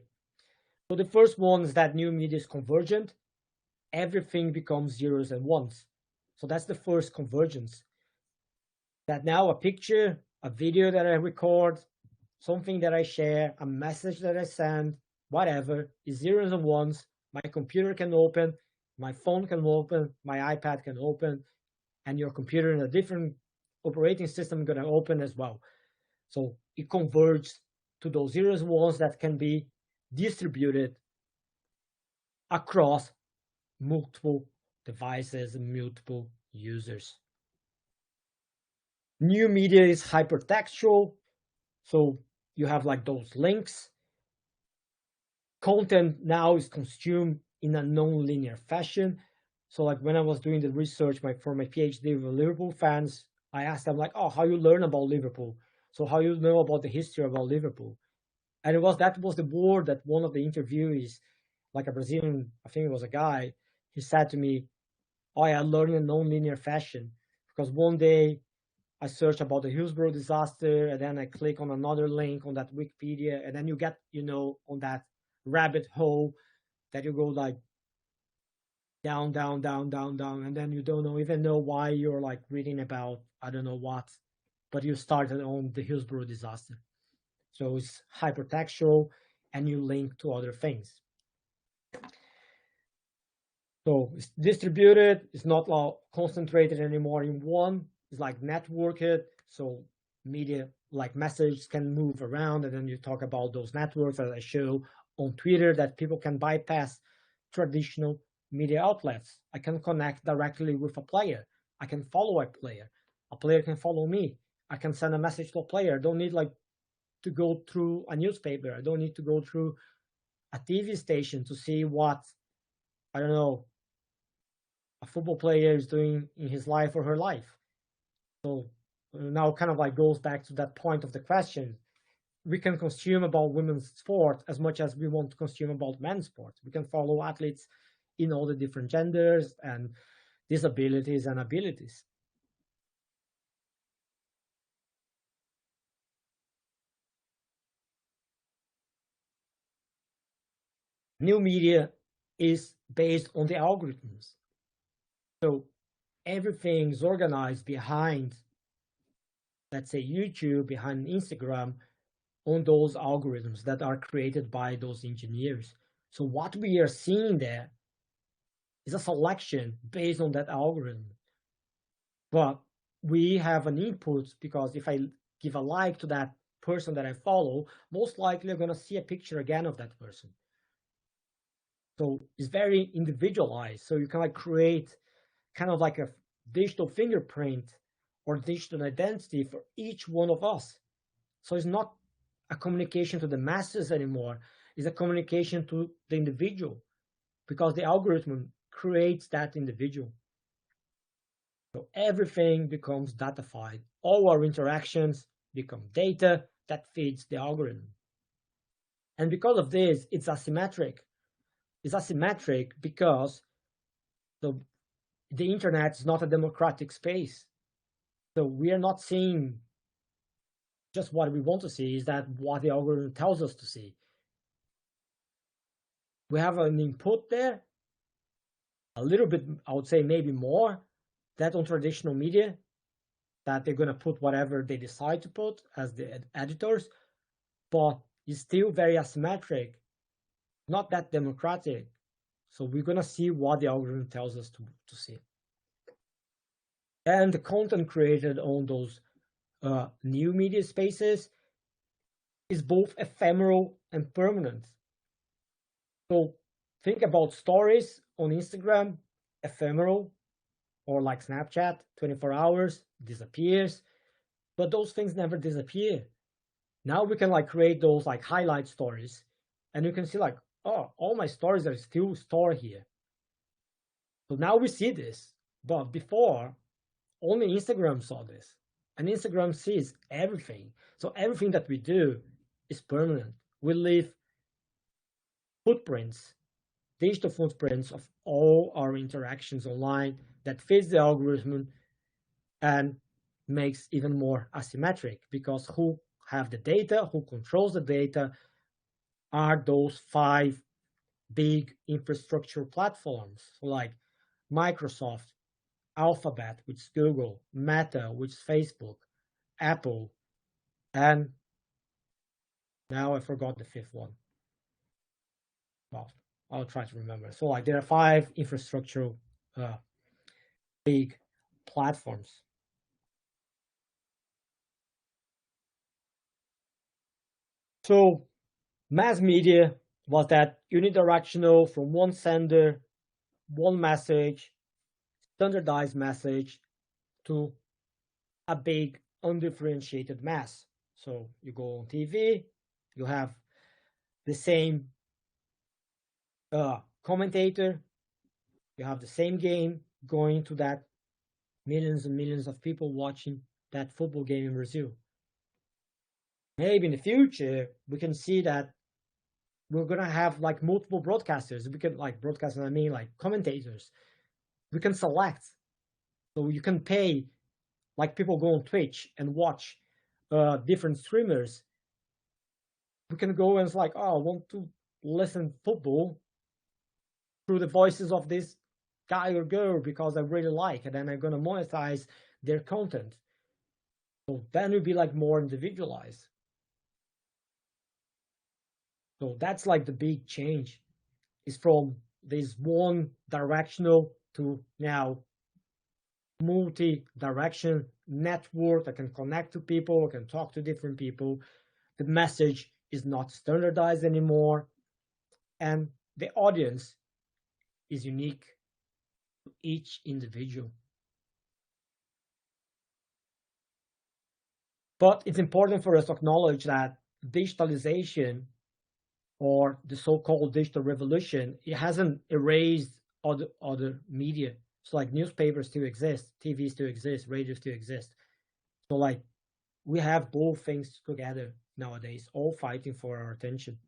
So the first one is that new media is convergent. Everything becomes zeros and ones. So that's the first convergence. That now a picture, a video that I record, something that I share, a message that I send, whatever, is zeros and ones. My computer can open, my phone can open, my iPad can open, and your computer in a different operating system going to open as well. So it converges to those zeros and ones that can be distributed across multiple devices and multiple users. New media is hypertextual, so you have like those links. Content now is consumed in a non-linear fashion. So like when I was doing the research for my PhD with Liverpool fans, I asked them like, oh, how you learn about Liverpool? So how you know about the history about Liverpool? And that was the word that one of the interviewees, like a Brazilian, I think it was a guy, he said to me, oh, I learned in non-linear fashion, because one day I searched about the Hillsborough disaster, and then I click on another link on that Wikipedia, and then you get, on that rabbit hole that you go like down, down, down, down, down, and then you don't even know why you're like reading about, I don't know what, but you started on the Hillsborough disaster. So it's hypertextual, and you link to other things. So it's distributed, it's not concentrated anymore in one, it's like networked, so media like messages can move around, and then you talk about those networks that I show on Twitter that people can bypass traditional media outlets. I can connect directly with a player. I can follow a player. A player can follow me. I can send a message to a player. I don't need like to go through a newspaper. I don't need to go through a TV station to see what, I don't know, a football player is doing in his life or her life. So now kind of like goes back to that point of the question. We can consume about women's sport as much as we want to consume about men's sport. We can follow athletes in all the different genders and disabilities and abilities. New media is based on the algorithms. So everything is organized behind, let's say, YouTube, behind Instagram, on those algorithms that are created by those engineers. So what we are seeing there is a selection based on that algorithm. But we have an input, because if I give a like to that person that I follow, most likely I'm going to see a picture again of that person. So it's very individualized. So you can like create kind of like a digital fingerprint or digital identity for each one of us. So it's not a communication to the masses anymore. It's a communication to the individual, because the algorithm creates that individual. So everything becomes datafied. All our interactions become data that feeds the algorithm. And because of this, it's asymmetric. It's asymmetric because the internet is not a democratic space. So we are not seeing just what we want to see, is that what the algorithm tells us to see. We have an input there, a little bit, I would say maybe more, that on traditional media, that they're going to put whatever they decide to put as the editors, but it's still very asymmetric, not that democratic. So we're going to see what the algorithm tells us to see. And the content created on those new media spaces is both ephemeral and permanent. So think about stories on Instagram, ephemeral, or like Snapchat, 24 hours, disappears, but those things never disappear. Now we can like create those like highlight stories, and you can see like, oh, all my stories are still stored here. So now we see this, but before, only Instagram saw this, and Instagram sees everything. So everything that we do is permanent. We leave footprints, digital footprints of all our interactions online that fits the algorithm and makes even more asymmetric, because who have the data, who controls the data, are those 5 big infrastructure platforms, like Microsoft, Alphabet, which is Google, Meta, which is Facebook, Apple, and now I forgot the 5th one. Well, I'll try to remember. So like there are 5 infrastructure big platforms. So mass media was that unidirectional from one sender, one message, standardized message, to a big undifferentiated mass. So you go on TV, you have the same commentator, you have the same game going to that millions and millions of people watching that football game in Brazil. Maybe in the future, we can see that we're going to have like multiple broadcasters. We can like broadcasters, I mean like commentators. We can select. So you can pay, like people go on Twitch and watch different streamers. We can go and it's like, oh, I want to listen football through the voices of this guy or girl because I really like it, and I'm going to monetize their content. So then it would be like more individualized. So that's like the big change, is from this one directional to now multi-direction network that can connect to people, can talk to different people. The message is not standardized anymore, and the audience is unique to each individual. But it's important for us to acknowledge that digitalization, or the so-called digital revolution, it hasn't erased other media. So like newspapers still exist, TV still exists, radio still exists. So like we have both things together nowadays, all fighting for our attention.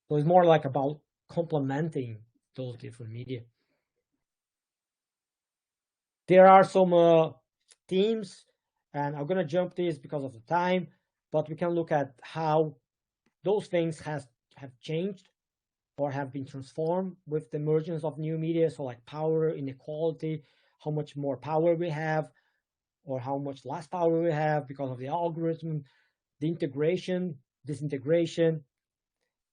So it's more like about complementing those different media. There are some themes, and I'm gonna jump this because of the time, but we can look at how those things have changed or have been transformed with the emergence of new media. So like power inequality, how much more power we have or how much less power we have because of the algorithm, the integration, disintegration.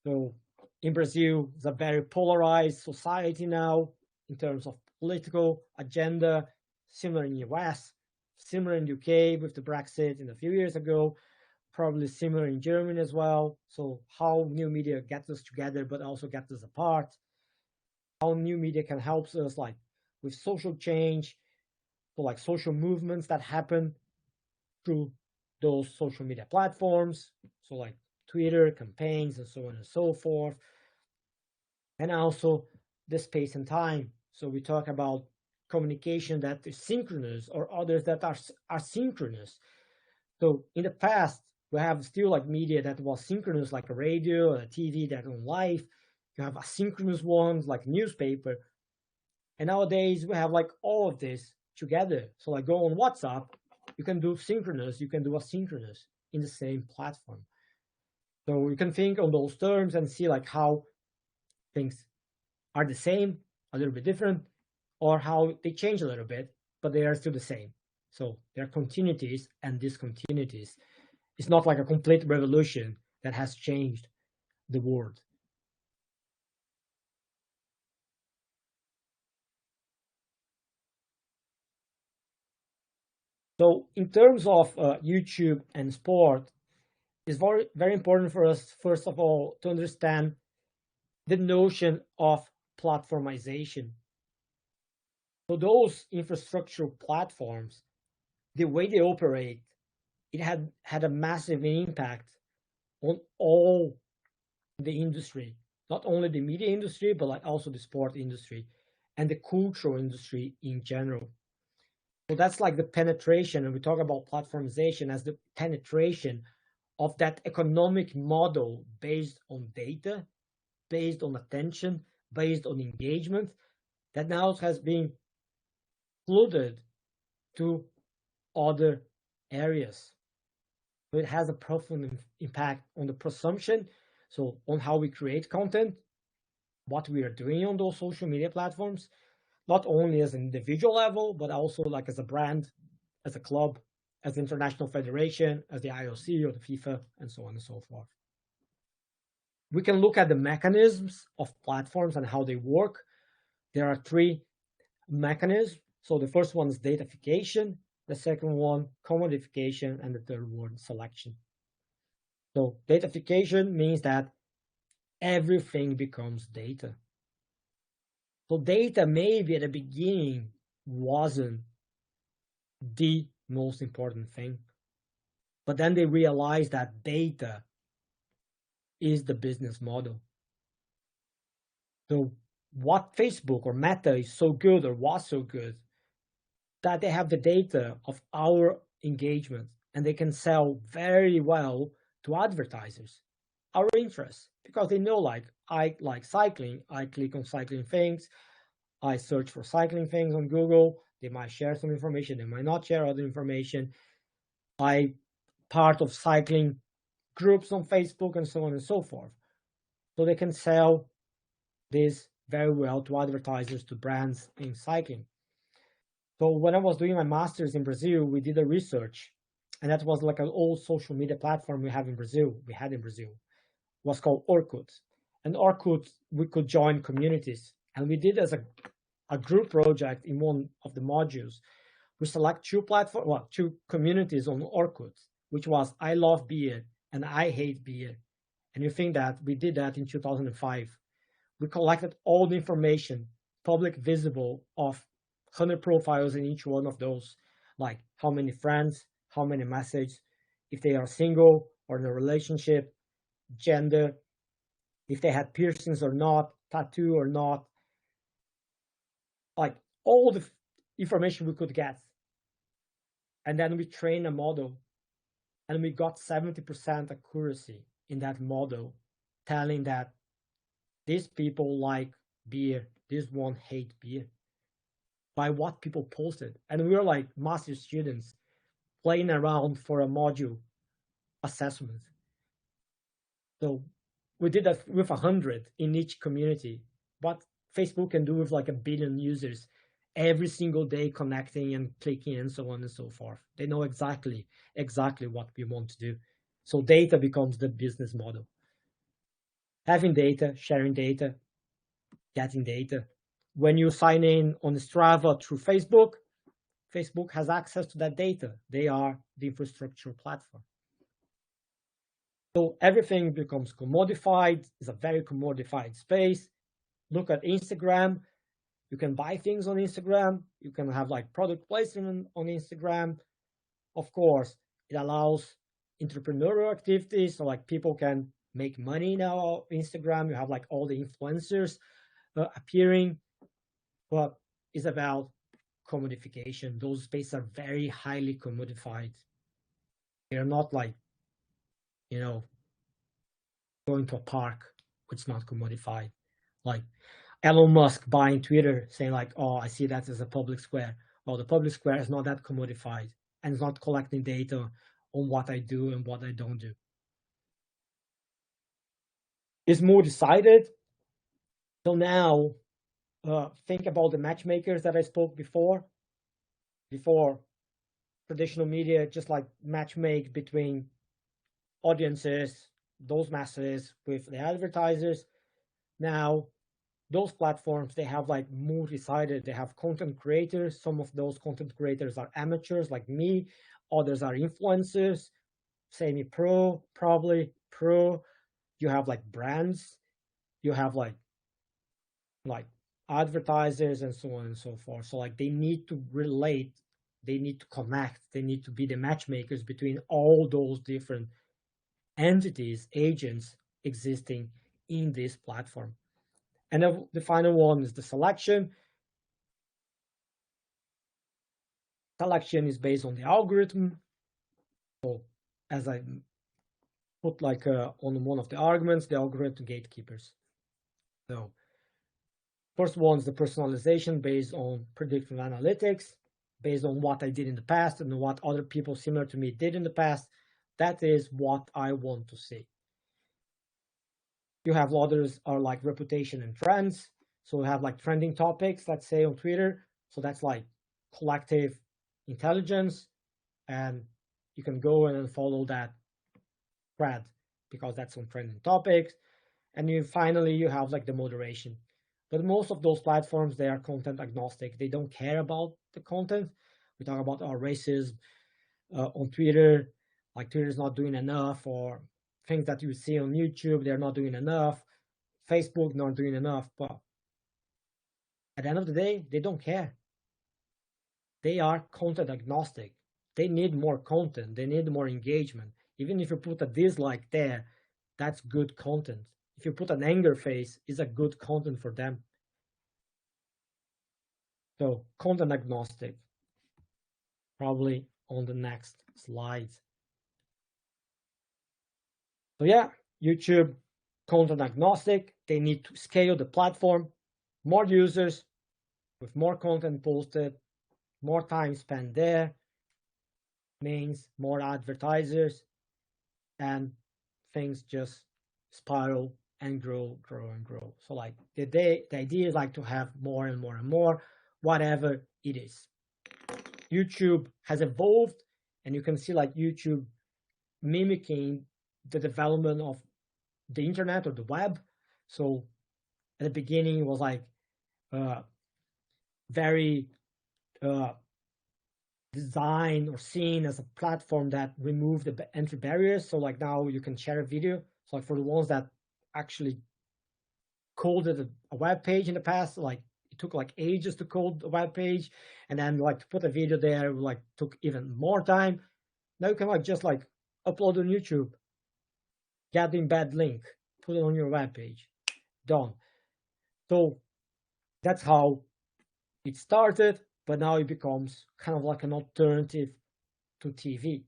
So in Brazil, it's a very polarized society now in terms of political agenda, similar in the US, similar in the UK with the Brexit in a few years ago. probably similar in Germany as well. So how new media gets us together, but also gets us apart. How new media can help us like with social change, so like social movements that happen through those social media platforms. So like Twitter, campaigns, and so on and so forth. And also the space and time. So we talk about communication that is synchronous or others that are asynchronous. So in the past, we have still like media that was synchronous, like a radio, a TV that on live. You have asynchronous ones like newspaper. And nowadays we have like all of this together. So like go on WhatsApp, you can do synchronous, you can do asynchronous in the same platform. So you can think on those terms and see like how things are the same, a little bit different, or how they change a little bit, but they are still the same. So there are continuities and discontinuities. It's not like a complete revolution that has changed the world. So in terms of YouTube and sport, it's very, very important for us, first of all, to understand the notion of platformization. So those infrastructural platforms, the way they operate, it had a massive impact on all the industry, not only the media industry, but like also the sport industry and the cultural industry in general. So that's like the penetration, and we talk about platformization as the penetration of that economic model based on data, based on attention, based on engagement, that now has been flooded to other areas. So it has a profound impact on the consumption, so on how we create content, what we are doing on those social media platforms, not only as an individual level, but also like as a brand, as a club, as the international federation, as the IOC or the FIFA, and so on and so forth. We can look at the mechanisms of platforms and how they work. There are three mechanisms. So the first one is datafication, the second one, commodification, and the third one, selection. So datafication means that everything becomes data. So data maybe at the beginning wasn't the most important thing, but then they realized that data is the business model. So what Facebook or Meta is so good or was so good, that they have the data of our engagement and they can sell very well to advertisers our interests, because they know like I like cycling, I click on cycling things, I search for cycling things on Google, they might share some information, they might not share other information. I part of cycling groups on Facebook and so on and so forth. So they can sell this very well to advertisers, to brands in cycling. So when I was doing my master's in Brazil, we did a research, and that was like an old social media platform we had in Brazil. It was called Orkut. And Orkut, we could join communities, and we did as a group project in one of the modules. We select two communities on Orkut, which was I love beer and I hate beer. And you think that we did that in 2005. We collected all the information, public visible, of 100 profiles in each one of those, like how many friends, how many messages, if they are single or in a relationship, gender, if they had piercings or not, tattoo or not, like all the information we could get. And then we trained a model, and we got 70% accuracy in that model, telling that these people like beer, this one hate beer, by what people posted. And we were like master students playing around for a module assessment. So we did that with 100 in each community. What Facebook can do with like 1 billion users every single day, connecting and clicking and so on and so forth. They know exactly what we want to do. So data becomes the business model. Having data, sharing data, getting data. When you sign in on Strava through Facebook, Facebook has access to that data. They are the infrastructure platform. So everything becomes commodified. It's a very commodified space. Look at Instagram. You can buy things on Instagram. You can have like product placement on Instagram. Of course, it allows entrepreneurial activities. So like people can make money now on Instagram. You have like all the influencers appearing, but it's about commodification. Those spaces are very highly commodified. They're not like, you know, going to a park, which is not commodified. Like Elon Musk buying Twitter, saying like, oh, I see that as a public square. Well, the public square is not that commodified and it's not collecting data on what I do and what I don't do. It's more decided. So now think about the matchmakers that I spoke before. Before, traditional media just like matchmake between audiences, those masses with the advertisers. Now those platforms, they have like multi-sided. They have content creators. Some of those content creators are amateurs like me. Others are influencers, semi-pro, probably pro. You have like brands. You have like advertisers and so on and so forth. So like they need to relate. They need to connect. They need to be the matchmakers between all those different entities, agents existing in this platform. And the final one is the selection. Selection is based on the algorithm. So as I put like on one of the arguments, the algorithm gatekeepers. So first one is the personalization based on predictive analytics, based on what I did in the past and what other people similar to me did in the past. That is what I want to see. You have others are like reputation and trends. So we have like trending topics, let's say on Twitter. So that's like collective intelligence, and you can go and follow that thread because that's on trending topics. And you finally you have like the moderation. But most of those platforms, they are content agnostic. They don't care about the content. We talk about our racism on Twitter, like Twitter is not doing enough, or things that you see on YouTube, they're not doing enough. Facebook not doing enough. But at the end of the day, they don't care. They are content agnostic. They need more content. They need more engagement. Even if you put a dislike there, that's good content. If you put an anger face, it's a good content for them. So content agnostic, probably on the next slide. So yeah, YouTube content agnostic. They need to scale the platform, more users with more content posted, more time spent there means more advertisers, and things just spiral and grow. So like the idea is like to have more and more and more, whatever it is. YouTube has evolved, and you can see like YouTube mimicking the development of the internet or the web. So at the beginning it was like very designed or seen as a platform that removed the entry barriers. So like now you can share a video. So like for the ones that actually coded a web page in the past, like it took like ages to code a web page, and then like to put a video there like took even more time. Now you can like just like upload on YouTube, get the embed link, put it on your web page, done. So that's how it started, but now it becomes kind of like an alternative to TV.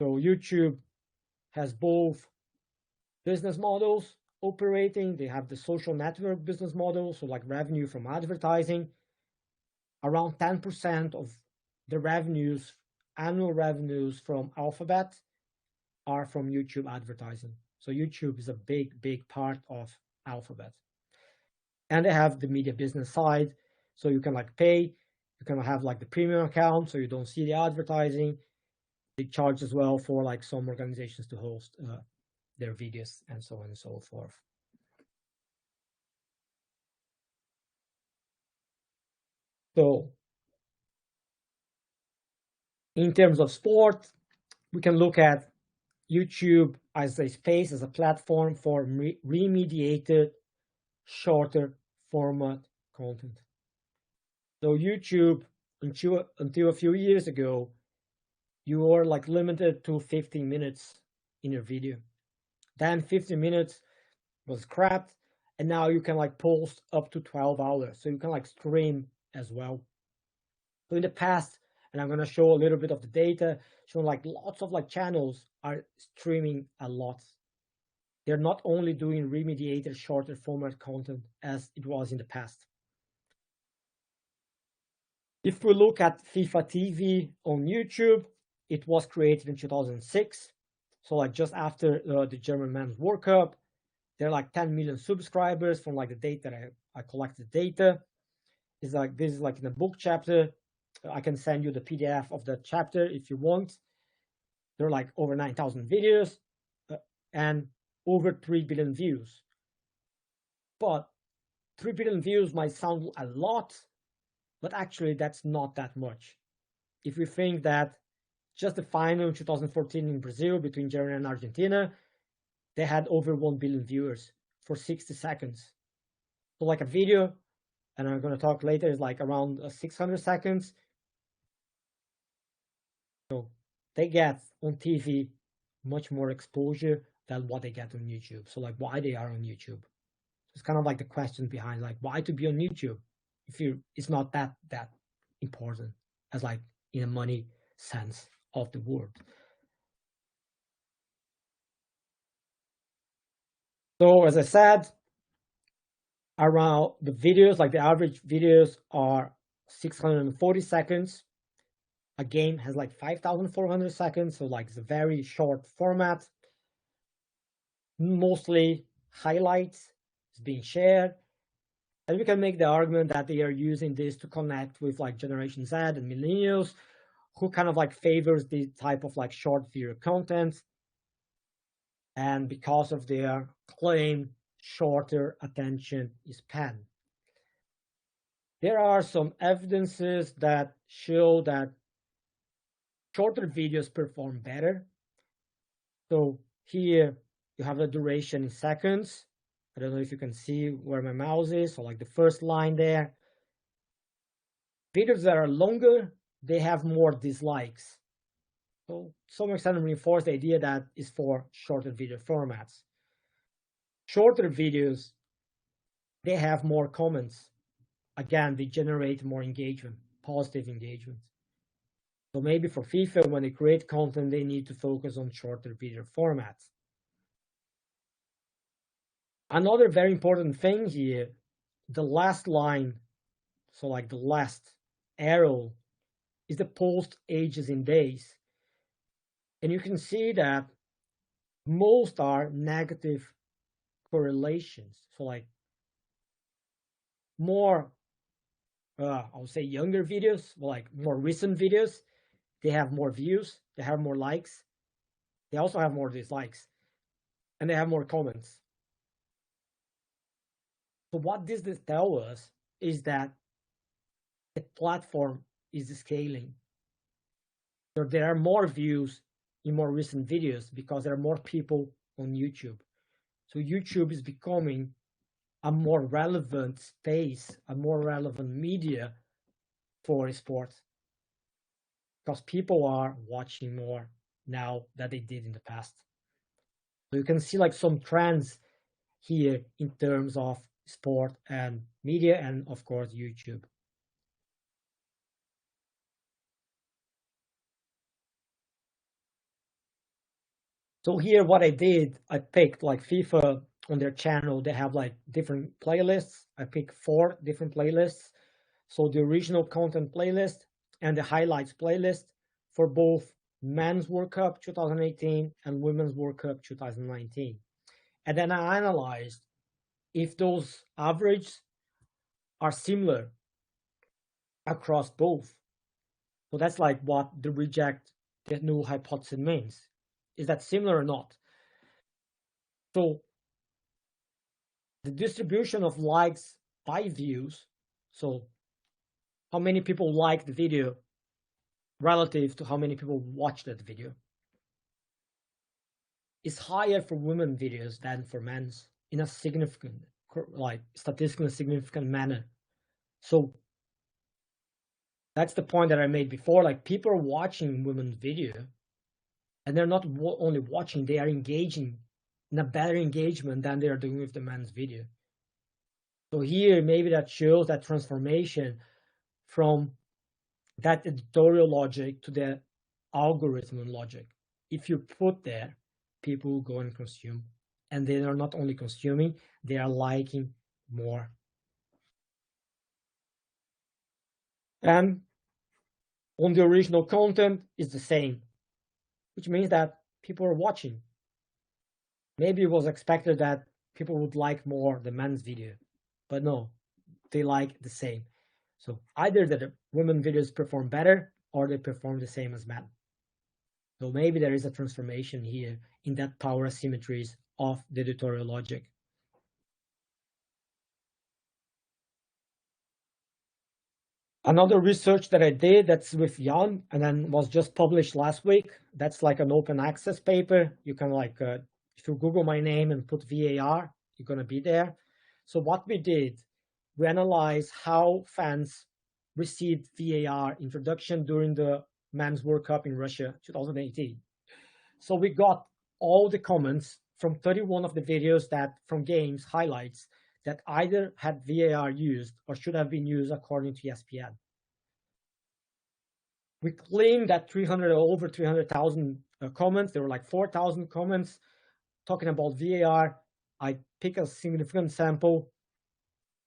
So YouTube has both business models operating. They have the social network business model, so like revenue from advertising. Around 10% of the revenues, annual revenues from Alphabet are from YouTube advertising. So YouTube is a big part of Alphabet. And they have the media business side, so you can like pay, you can have like the premium account, so you don't see the advertising. They charge as well for like some organizations to host their videos and so on and so forth. So in terms of sport, we can look at YouTube as a space, as a platform for remediated, shorter format content. So YouTube, until a few years ago, you were like limited to 15 minutes in your video. Then 15 minutes was scrapped, and now you can like post up to 12 hours. So you can like stream as well. So in the past, and I'm gonna show a little bit of the data, showing like lots of like channels are streaming a lot. They're not only doing remediated shorter format content as it was in the past. If we look at FIFA TV on YouTube, it was created in 2006. So like just after the German Men's World Cup, there are like 10 million subscribers from like the date that I collected data. It's like, this is like in a book chapter. I can send you the PDF of that chapter if you want. There are like over 9,000 videos and over 3 billion views. But 3 billion views might sound a lot, but actually that's not that much. If we think that just the final in 2014 in Brazil between Germany and Argentina, they had over 1 billion viewers for 60 seconds. So like a video, and I'm going to talk later, is like around 600 seconds. So they get on TV much more exposure than what they get on YouTube. So like why they are on YouTube. It's kind of like the question behind like why to be on YouTube if it's not that important as like in a money sense of the word. So as I said, around the videos, like the average videos are 640 seconds. A game has like 5,400 seconds, so like it's a very short format. Mostly highlights is being shared. And we can make the argument that they are using this to connect with like Generation Z and millennials who kind of like favors the type of like short video content. And because of their claim shorter attention span. There are some evidences that show that shorter videos perform better. So here you have the duration in seconds. I don't know if you can see where my mouse is. So like the first line there. Videos that are longer, they have more dislikes. So to some extent reinforce the idea that is for shorter video formats. Shorter videos, they have more comments. Again, they generate more engagement, positive engagement. So maybe for FIFA, when they create content, they need to focus on shorter video formats. Another very important thing here, the last line, so like the last arrow, is the post ages in days. And you can see that most are negative correlations. So like more, I would say younger videos, like more recent videos, they have more views, they have more likes, they also have more dislikes, and they have more comments. So what this tells us is that the platform is scaling. So there are more views in more recent videos because there are more people on YouTube. So YouTube is becoming a more relevant space, a more relevant media for sports. Because people are watching more now than they did in the past. So you can see like some trends here in terms of sport and media and of course YouTube. So here what I did, I picked like FIFA on their channel. They have like different playlists. I picked 4 different playlists. So the original content playlist and the highlights playlist for both Men's World Cup 2018 and Women's World Cup 2019. And then I analyzed if those averages are similar across both. So that's like what the reject the null hypothesis means. Is that similar or not? So the distribution of likes by views, so how many people like the video relative to how many people watch that video. is higher for women videos than for men's in a significant, like statistically significant manner. So that's the point that I made before. Like people are watching women's video, and they're not only watching; they are engaging in a better engagement than they are doing with the men's video. So here, maybe that shows that transformation from that editorial logic to the algorithm logic. If you put there, people will go and consume, and they are not only consuming, they are liking more. And on the original content is the same, which means that people are watching. Maybe it was expected that people would like more the men's video, but no, they like the same. So either the women videos perform better or they perform the same as men. So maybe there is a transformation here in that power asymmetries of the editorial logic. Another research that I did that's with Jan and then was just published last week. That's like an open access paper. You can like, if you Google my name and put VAR, you're gonna be there. So what we did, we analyzed how fans received VAR introduction during the Men's World Cup in Russia 2018. So we got all the comments from 31 of the videos that from games highlights that either had VAR used or should have been used according to ESPN. We claimed that over 300,000 comments. There were like 4,000 comments talking about VAR. I pick a significant sample.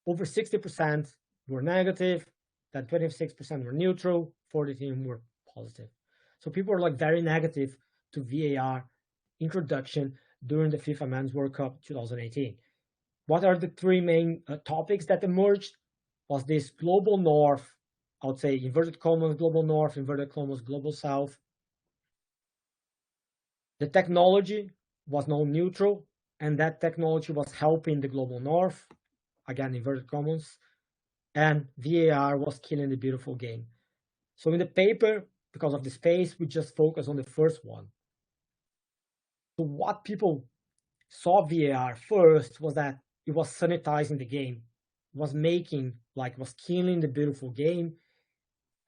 Over 60% were negative, then 26% were neutral, 43% were positive. So people are like very negative to VAR introduction during the FIFA Men's World Cup 2018. What are the three main topics that emerged? Was this global north, I would say inverted commas global north, inverted commas global south. The technology was now neutral, and that technology was helping the global north, again inverted commas, and VAR was killing the beautiful game. So in the paper, because of the space, we just focus on the first one. So what people saw VAR first was that it was sanitizing the game, was making, like, was killing the beautiful game.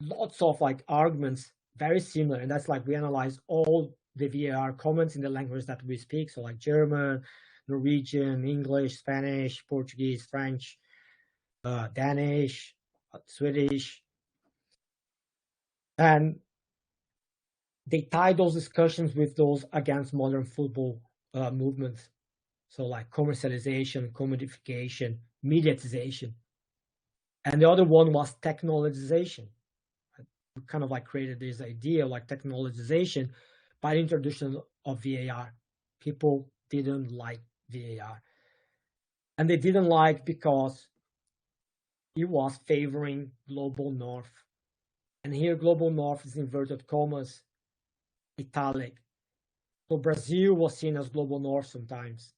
Lots of like arguments, very similar, and that's like we analyze all the VAR comments in the language that we speak, so like German, Norwegian, English, Spanish, Portuguese, French, Danish, Swedish, and they tie those discussions with those against modern football movements. So like commercialization, commodification, mediatization. And the other one was technologization. We kind of like created this idea like technologization by the introduction of VAR. People didn't like VAR. And they didn't like because it was favoring global north. And here global north is inverted commas, italic. So Brazil was seen as global north sometimes.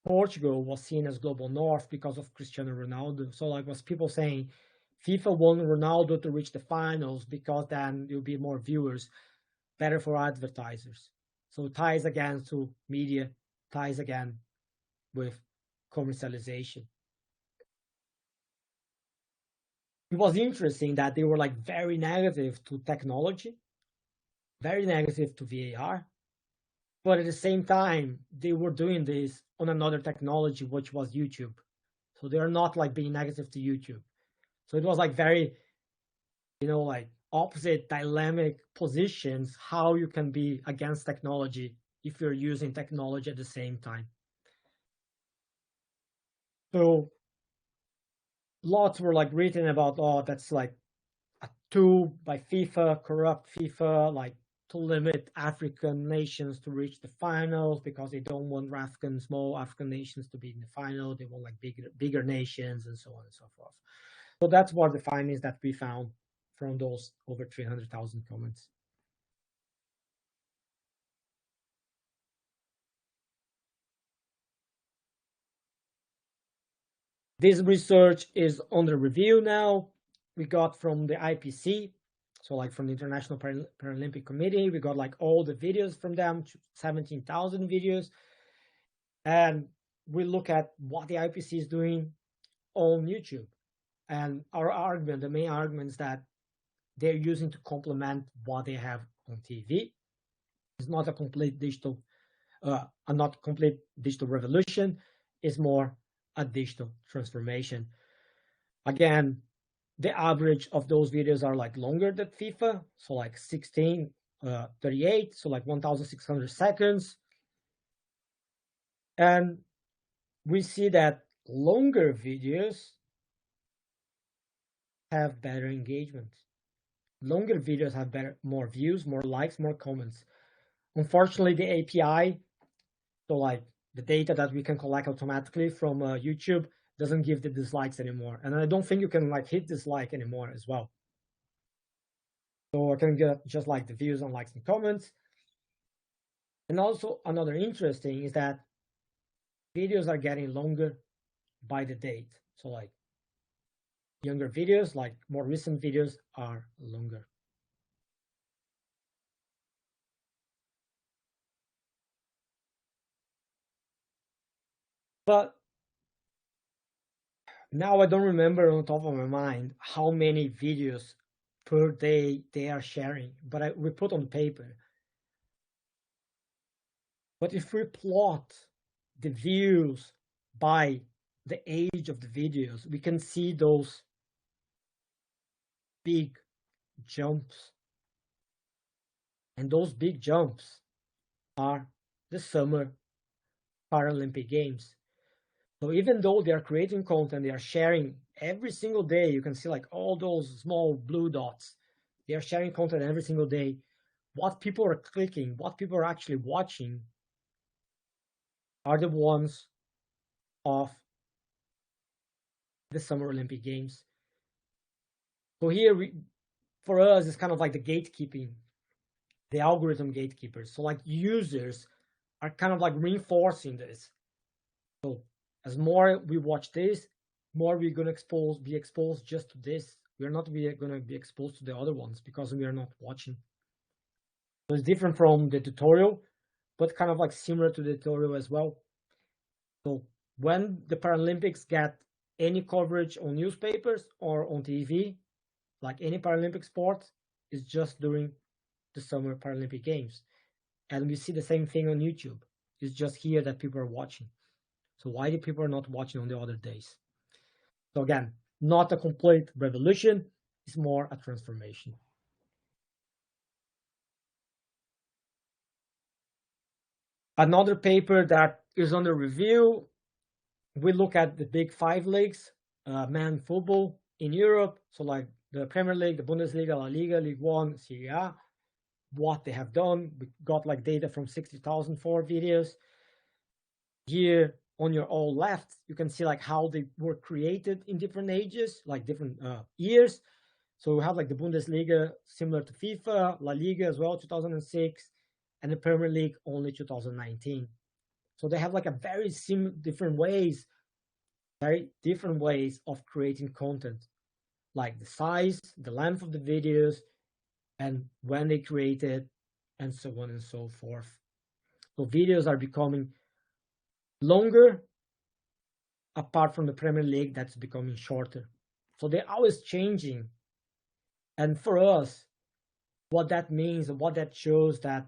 Portugal was seen as global north because of Cristiano Ronaldo. So like was people saying FIFA want Ronaldo to reach the finals because then there'll be more viewers, better for advertisers. So it ties again to media, ties again with commercialization. It was interesting that they were like very negative to technology, very negative to VAR, but at the same time, they were doing this on another technology, which was YouTube. So they're not like being negative to YouTube. So it was like very, like opposite dilemmic positions, how you can be against technology if you're using technology at the same time. So lots were like written about, oh, that's like a tool by FIFA, corrupt FIFA, like to limit African nations to reach the finals because they don't want small African nations to be in the final. They want like bigger nations and so on and so forth. So that's what the findings that we found from those over 300,000 comments. This research is under review now. We got from the IPC. So like from the International Paralympic Committee, we got like all the videos from them, 17,000 videos. And we look at what the IPC is doing on YouTube. And our argument, the main argument is that they're using to complement what they have on TV. It's not a complete digital, not complete digital revolution. It's more a digital transformation. Again, the average of those videos are like longer than FIFA, so like 16:38, so like 1,600 seconds. And we see that longer videos have better engagement. Longer videos have more views, more likes, more comments. Unfortunately, the API, so like the data that we can collect automatically from YouTube, doesn't give the dislikes anymore. And I don't think you can like hit dislike anymore as well. So I can get just like the views and likes and comments. And also another interesting is that videos are getting longer by the date. So like younger videos, like more recent videos, are longer. But now I don't remember on top of my mind how many videos per day they are sharing, but we put on paper. But if we plot the views by the age of the videos, we can see those big jumps. And those big jumps are the Summer Paralympic Games. So even though they are creating content, they are sharing every single day. You can see like all those small blue dots. They are sharing content every single day. What people are clicking, what people are actually watching are the ones of the Summer Olympic Games. So here, for us, it's kind of like the gatekeeping, the algorithm gatekeepers. So like users are kind of like reinforcing this. So as more we watch this, more we're going to be exposed just to this. We're not going to be exposed to the other ones because we are not watching. So it's different from the tutorial, but kind of like similar to the tutorial as well. So when the Paralympics get any coverage on newspapers or on TV, like any Paralympic sport, is just during the Summer Paralympic Games. And we see the same thing on YouTube. It's just here that people are watching. So why do people are not watching on the other days? So again, not a complete revolution, it's more a transformation. Another paper that is under review, we look at the big 5 leagues, men football in Europe, so like the Premier League, the Bundesliga, La Liga, League One, Serie A, what they have done. We got like data from 60,004 videos. Here on your all left, you can see like how they were created in different ages, like different years. So we have like the Bundesliga similar to FIFA, La Liga as well, 2006, and the Premier League only 2019. So they have like a very different ways of creating content, like the size, the length of the videos, and when they created, and so on and so forth. So videos are becoming longer, apart from the Premier League that's becoming shorter. So they're always changing. And for us, what that means and what that shows that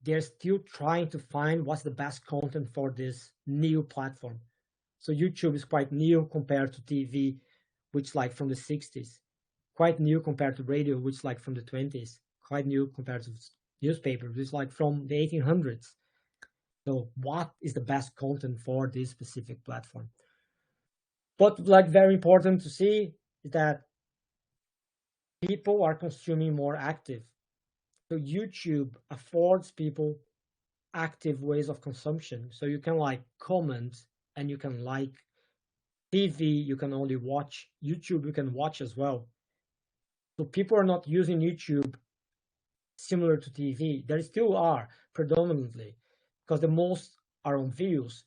they're still trying to find what's the best content for this new platform. So YouTube is quite new compared to TV, which like from the 60s, quite new compared to radio, which like from the 20s, quite new compared to newspapers, which like from the 1800s. So what is the best content for this specific platform? But like very important to see is that people are consuming more active. So YouTube affords people active ways of consumption. So you can like comment and you can like. TV, you can only watch. YouTube, you can watch as well. So people are not using YouTube similar to TV. There still are predominantly because the most are on views,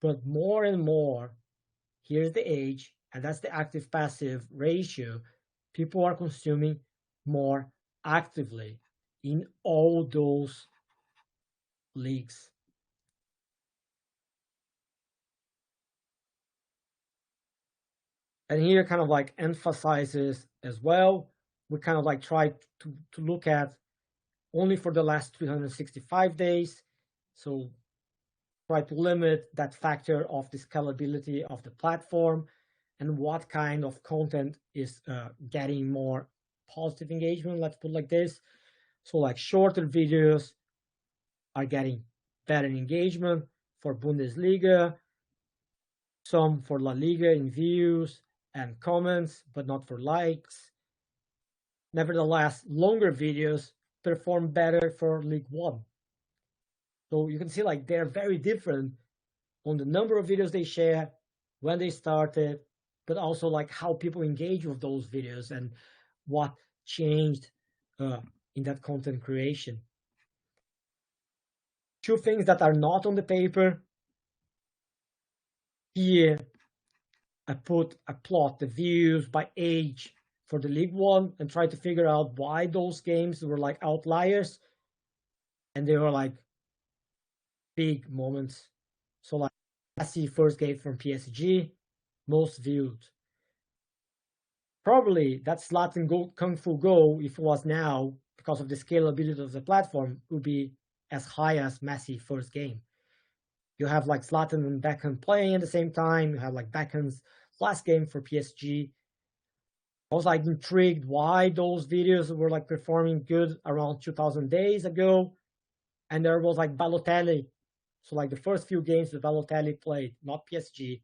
but more and more, here's the age, and that's the active passive ratio. People are consuming more actively in all those leagues. And here kind of like emphasizes as well, we kind of like try to look at only for the last 365 days. So try to limit that factor of the scalability of the platform and what kind of content is getting more positive engagement, let's put it like this. So like shorter videos are getting better engagement for Bundesliga, some for La Liga in views and comments, but not for likes. Nevertheless, longer videos perform better for League One. So you can see like they're very different on the number of videos they share, when they started, but also like how people engage with those videos and what changed in that content creation. Two things that are not on the paper. Here, I plot the views by age for the League One and try to figure out why those games were like outliers and they were like big moments. So like Messi first game from PSG, most viewed. Probably that Zlatan Kung Fu Go, if it was now, because of the scalability of the platform, would be as high as Messi first game. You have like Zlatan and Beckham playing at the same time. You have like Beckham's last game for PSG. I was like intrigued why those videos were like performing good around 2000 days ago. And there was like Balotelli. So like the first few games that Balotelli played, not PSG,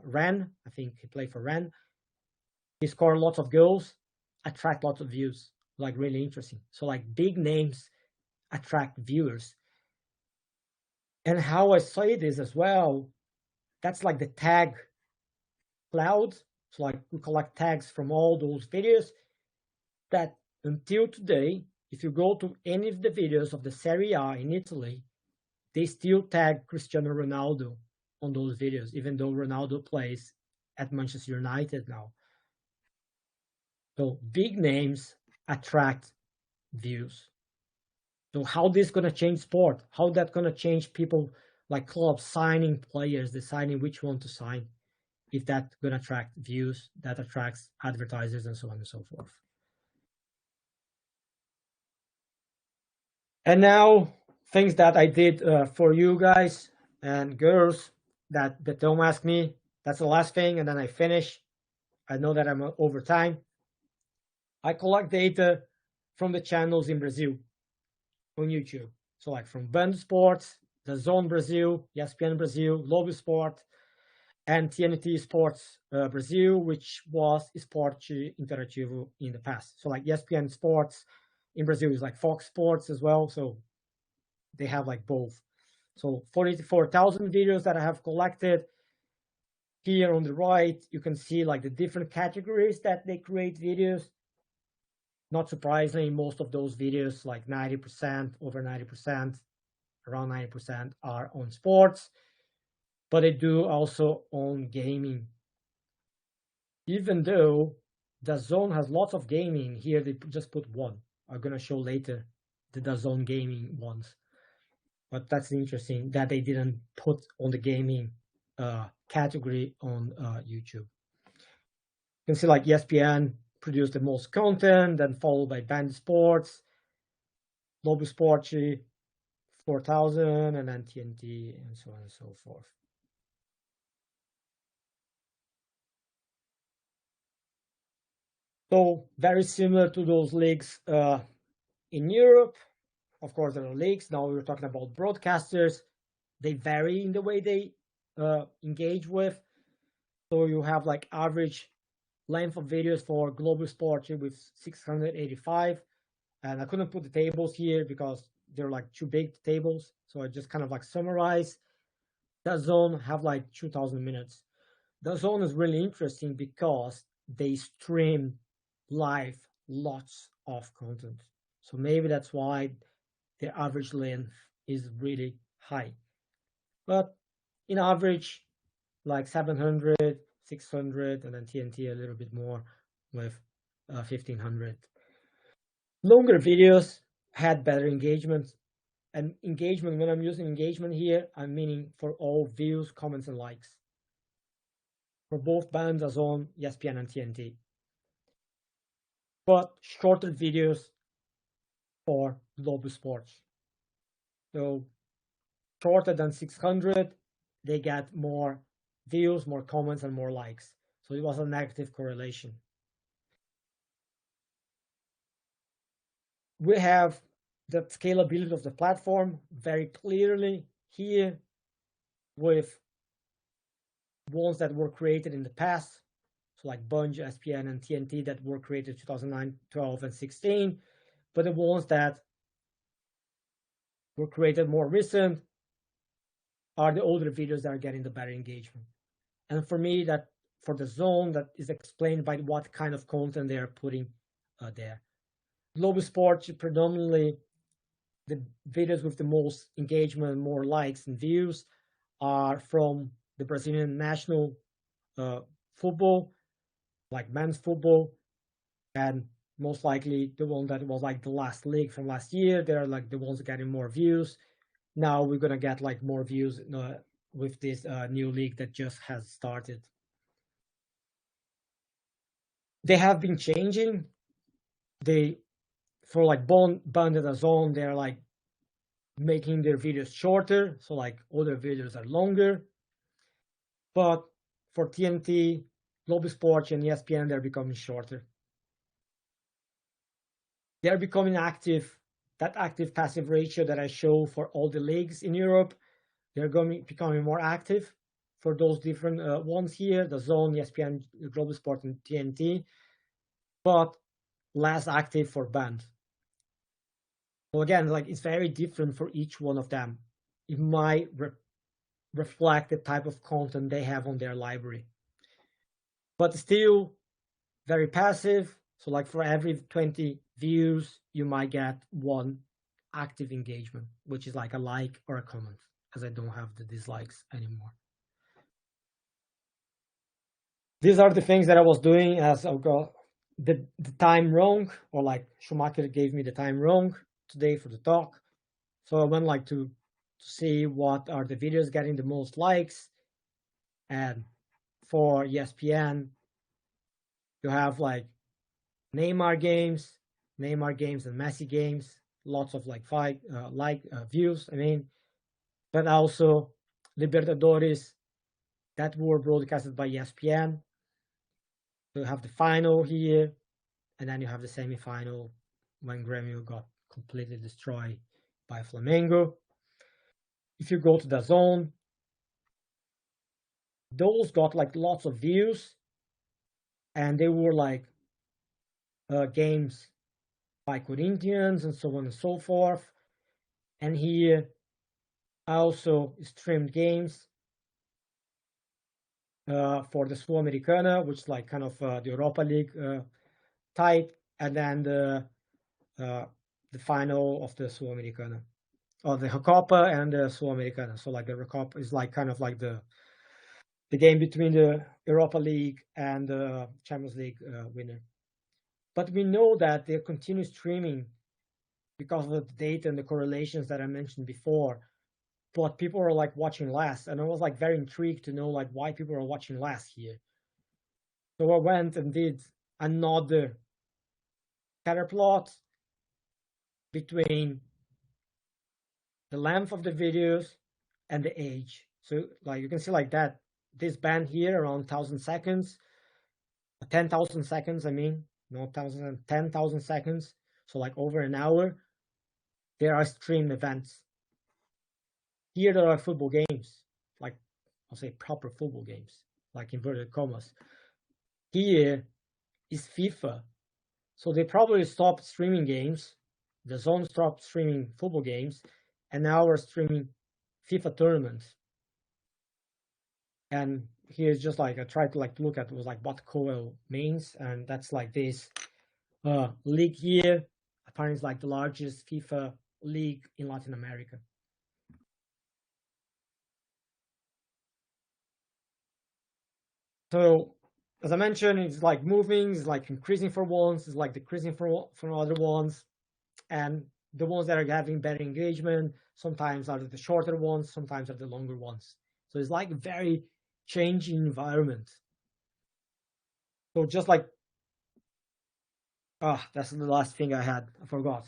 Ren, I think he played for Ren. He scored lots of goals, attract lots of views, like really interesting. So like big names attract viewers. And how I say this as well, that's like the tag cloud. So like we collect tags from all those videos that until today, if you go to any of the videos of the Serie A in Italy, they still tag Cristiano Ronaldo on those videos, even though Ronaldo plays at Manchester United now. So big names attract views. So how this gonna change sport? How that gonna change people like clubs signing players, deciding which one to sign? If that gonna attract views, that attracts advertisers and so on and so forth. And now things that I did for you guys and girls that don't ask me. That's the last thing, and then I finish. I know that I'm over time. I collect data from the channels in Brazil on YouTube. So like from Band Sports, the Zone Brazil, ESPN Brazil, Globo Sport, and TNT Sports Brazil, which was Esporte Interativo in the past. So like ESPN Sports in Brazil is like Fox Sports as well. So they have like both. So 44,000 videos that I have collected. Here on the right, you can see like the different categories that they create videos. Not surprisingly, most of those videos, like 90%, over 90%, around 90% are on sports, but they do also on gaming. Even though DAZN has lots of gaming, here they just put one. I'm gonna show later the DAZN gaming ones. But that's interesting that they didn't put on the gaming category on YouTube. You can see like ESPN produced the most content, then followed by Band Sports, Globo Esporte, 4,000, and then TNT, and so on and so forth. So very similar to those leagues in Europe. Of course, there are leagues. Now we're talking about broadcasters. They vary in the way they engage with. So you have like average length of videos for Globo Esporte with 685. And I couldn't put the tables here because they're like too big tables. So I just kind of like summarize. DAZN have like 2,000 minutes. DAZN is really interesting because they stream live lots of content. So maybe that's why the average length is really high. But in average, like 700, 600, and then TNT a little bit more with 1,500. Longer videos had better engagement. And engagement, when I'm using engagement here, I'm meaning for all views, comments, and likes. For both bands as on ESPN and TNT. But shorter videos for global sports. So shorter than 600, they get more views, more comments, and more likes. So it was a negative correlation. We have the scalability of the platform very clearly here with ones that were created in the past, so like Bunge, ESPN, and TNT that were created 2009, 12, and 16, but the ones that were created more recent are the older videos that are getting the better engagement. And for me, that for the zone, that is explained by what kind of content they are putting there. Global sports, predominantly the videos with the most engagement, more likes and views are from the Brazilian national football, like men's football, and most likely the one that was like the last league from last year. They're like the ones getting more views. Now we're gonna get like more views with this new league that just has started. They have been changing. They for like Banded as on, they're like making their videos shorter, so like older videos are longer. But for TNT, Global Sports, and ESPN, they're becoming shorter. They're becoming active. That active passive ratio that I show for all the leagues in Europe, they're becoming more active for those different ones here, the Zone, ESPN, Global Sport, and TNT, but less active for Band. So again, like it's very different for each one of them. It might reflect the type of content they have on their library, but still very passive. So like for every 20 views, you might get one active engagement, which is like a like or a comment, as I don't have the dislikes anymore. These are the things that I was doing as I got the time wrong, or like Schumacher gave me the time wrong today for the talk. So I went like to see what are the videos getting the most likes. And for ESPN, you have like Neymar games and Messi games, lots of like views, I mean, but also Libertadores that were broadcasted by ESPN. So you have the final here, and then you have the semi-final when Grêmio got completely destroyed by Flamengo. If you go to the zone, those got like lots of views, and they were like games by Corinthians and so on and so forth. And here I also streamed games for the Sul-Americana, which is like kind of the Europa League type, and then the final of the Sul-Americana, or the Recopa and the Sul-Americana. So like the Recopa is like kind of like the game between the Europa League and the Champions League winner. But we know that they continue streaming because of the data and the correlations that I mentioned before. But people are like watching less, and I was like very intrigued to know like why people are watching less here. So I went and did another scatter plot between the length of the videos and the age. So like you can see like that, this band here around 1,000 seconds, 10,000 seconds, I mean, not 1,000, 10,000 seconds. So like over an hour, there are streamed events. Here there are football games, like I'll say proper football games, like inverted commas. Here is FIFA. So they probably stopped streaming games. The zone stopped streaming football games, and now we're streaming FIFA tournaments. And here's just like I tried to like look at was like what COEL means, and that's like this league here. Apparently, it's like the largest FIFA league in Latin America. So as I mentioned, it's like moving, it's like increasing for ones, it's like decreasing for other ones. and the ones that are having better engagement sometimes are the shorter ones, sometimes are the longer ones. So it's like a very changing environment. So just like, that's the last thing I had, I forgot.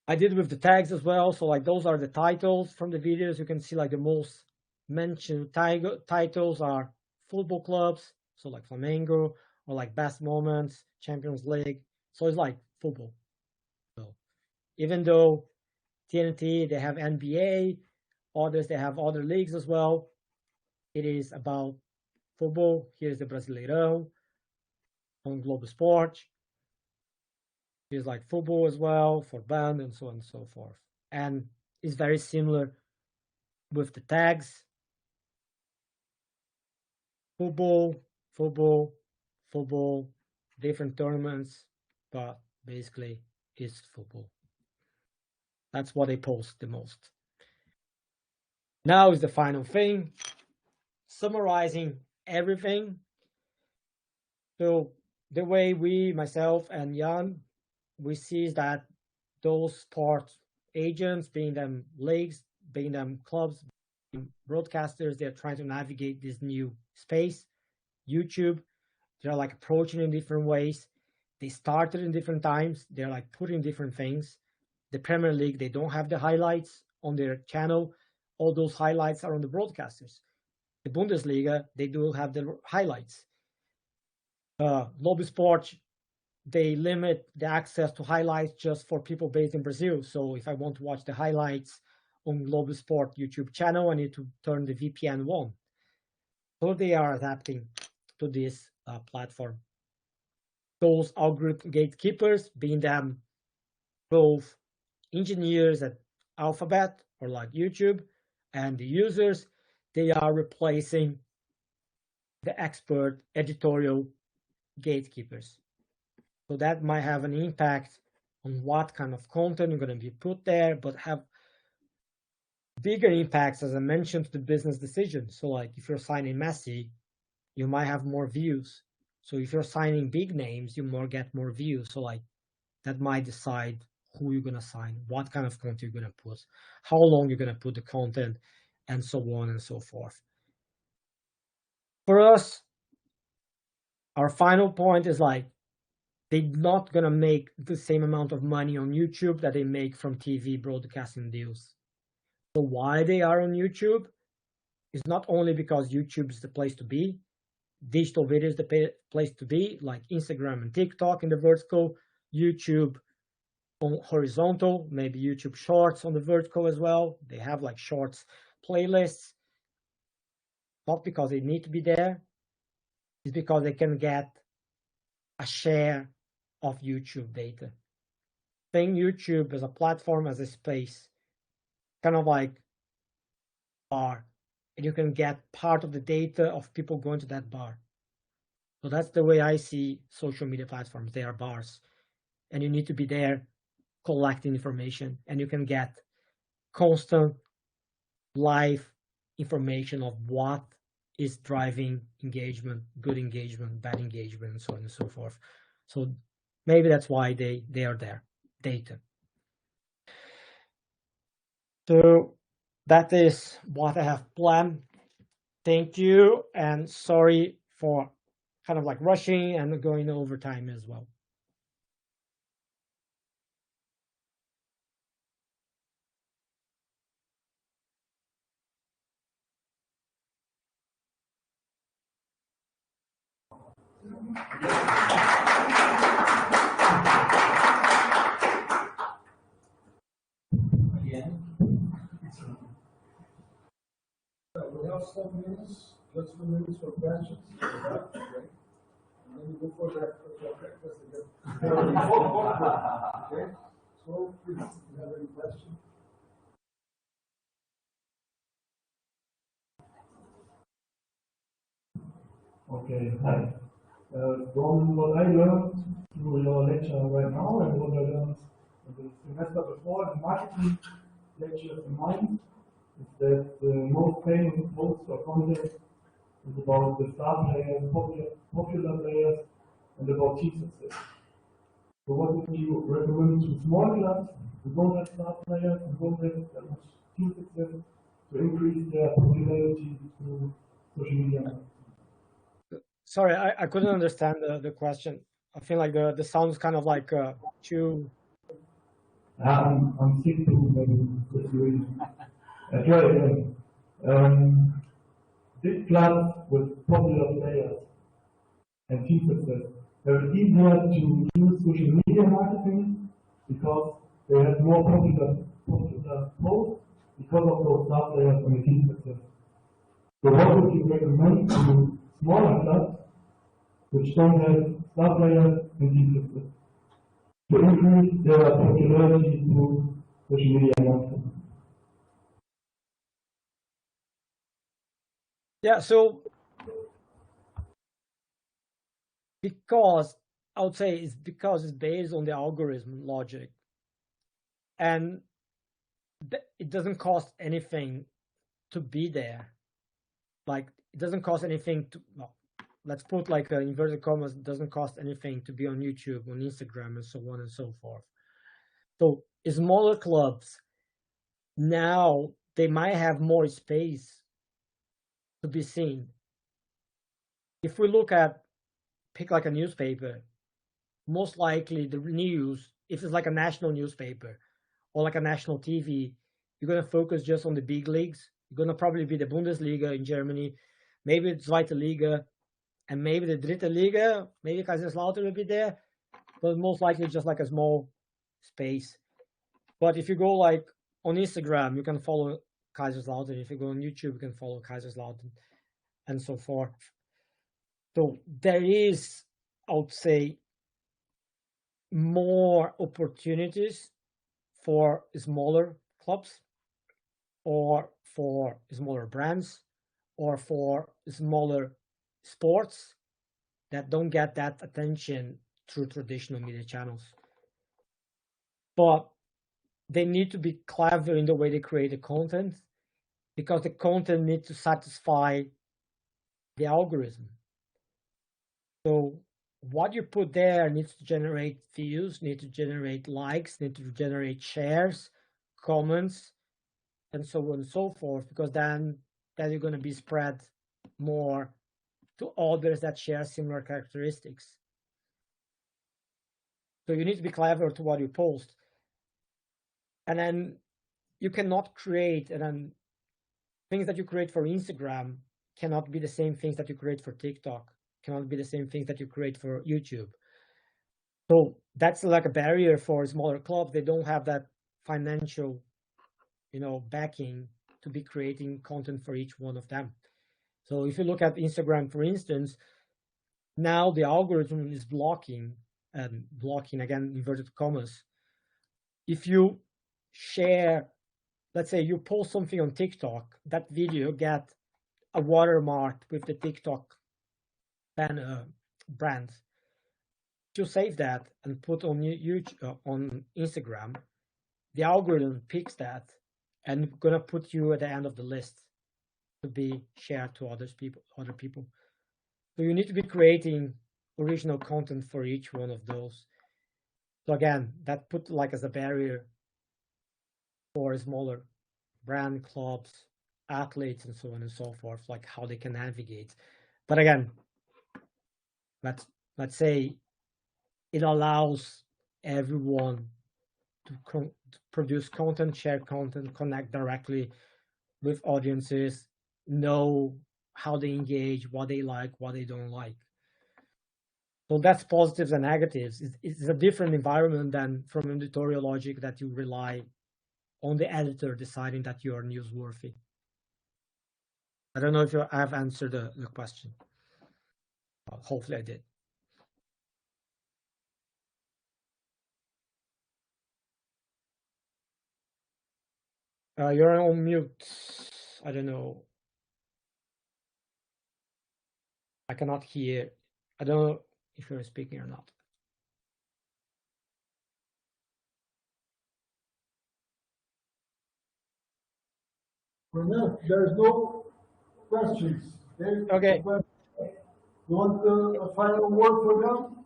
I did with the tags as well. So like those are the titles from the videos. You can see like the most mentioned titles are football clubs. So like Flamengo, or like best moments, Champions League. So it's like football. So even though TNT, they have NBA, others, they have other leagues as well. It is about football. Here's the Brasileirão on Globo Esporte. Here's like football as well for band and so on and so forth. And it's very similar with the tags. Football, football, football, different tournaments, but basically it's football. That's what they post the most. Now is the final thing, summarizing everything. So the way we, myself and Jan, we see is that those sport agents, being them leagues, being them clubs, being broadcasters, they're trying to navigate this new space. YouTube, they're like approaching in different ways. They started in different times. They're like putting different things. The Premier League, they don't have the highlights on their channel. All those highlights are on the broadcasters. The Bundesliga, they do have the highlights. Globo Esporte, they limit the access to highlights just for people based in Brazil. So if I want to watch the highlights on Globo Esporte YouTube channel, I need to turn the VPN on. So they are adapting to this platform. Those algorithm gatekeepers, being them both engineers at Alphabet or like YouTube, and the users, they are replacing the expert editorial gatekeepers. So that might have an impact on what kind of content you're going to be put there, but have bigger impacts, as I mentioned, to the business decision. So like if you're signing Messi, you might have more views. So if you're signing big names, you get more views. So like that might decide who you're going to sign, what kind of content you're going to put, how long you're going to put the content, and so on and so forth. For us, our final point is like, they're not going to make the same amount of money on YouTube that they make from TV broadcasting deals. So why they are on YouTube is not only because YouTube is the place to be, digital video is the place to be, like Instagram and TikTok in the vertical, YouTube on horizontal, maybe YouTube Shorts on the vertical as well. They have like Shorts playlists, not because they need to be there, it's because they can get a share of YouTube data. Think YouTube as a platform, as a space, kind of like bar, and you can get part of the data of people going to that bar. So that's the way I see social media platforms. They are bars, and you need to be there collecting information, and you can get constant live information of what is driving engagement, good engagement, bad engagement, and so on and so forth. So maybe that's why they are there, data. So that is what I have planned. Thank you, and sorry for kind of like rushing and going over time as well. Again. We have some minutes, just 2 minutes for questions. Right? And then we go for breakfast again. Okay? So, please, if you have any questions. Okay, hi. From what I learned through your lecture right now and what I learned the semester before, the marketing lecture of mine, is that the most famous post or content is about the star players, popular players, and about team success. So what would you recommend to small clubs who don't have star players, who don't have that much team success, to increase their popularity through social media? Sorry, I couldn't understand the question. I feel like the sound's kind of like too. I'm sick too, maybe. Try again. Big clubs with popular players and team success have it easier to use social media marketing because they have more popular posts because of those star players and the team success. So what would you recommend to smaller clubs which don't have star players and team success to increase their popularity through social media marketing? Yeah, so because I would say it's because it's based on the algorithm logic, and it doesn't cost anything to be there. Like it doesn't cost anything to. Well, let's put like inverted commas. It doesn't cost anything to be on YouTube, on Instagram, and so on and so forth. So smaller clubs now they might have more space to be seen. If we look at pick like a newspaper, most likely the news, if it's like a national newspaper or like a national TV, you're going to focus just on the big leagues. You're going to probably be the Bundesliga in Germany, maybe the Zweite Liga, and maybe the Dritte Liga, maybe Kaiserslautern will be there, but most likely just like a small space. But if you go like on Instagram, you can follow Kaiserslautern. If you go on YouTube, you can follow Kaiserslautern and so forth. So there is, I would say, more opportunities for smaller clubs or for smaller brands or for smaller sports that don't get that attention through traditional media channels. But they need to be clever in the way they create the content because the content needs to satisfy the algorithm. So what you put there needs to generate views, need to generate likes, need to generate shares, comments, and so on and so forth, because then you're going to be spread more to others that share similar characteristics. So you need to be clever to what you post. And then you cannot create, and then things that you create for Instagram cannot be the same things that you create for TikTok, cannot be the same things that you create for YouTube. So that's like a barrier for smaller clubs. They don't have that financial, backing to be creating content for each one of them. So if you look at Instagram, for instance, now the algorithm is blocking again, inverted commas. If you share, let's say you post something on TikTok, that video get a watermark with the TikTok brand. If you save that and put on YouTube, on Instagram, the algorithm picks that and gonna put you at the end of the list to be shared to other people. So you need to be creating original content for each one of those. So again, that put like as a barrier for smaller brand clubs, athletes, and so on and so forth, like how they can navigate. But again, let's say it allows everyone to produce content, share content, connect directly with audiences, know how they engage, what they like, what they don't like. So that's positives and negatives. It's a different environment than from editorial logic that you rely on the editor deciding that you are newsworthy. I don't know if I have answered the question. Well, hopefully I did. You're on mute. I don't know. I cannot hear. I don't know if you're speaking or not. Renan, there's no questions. Okay. You want a final word for them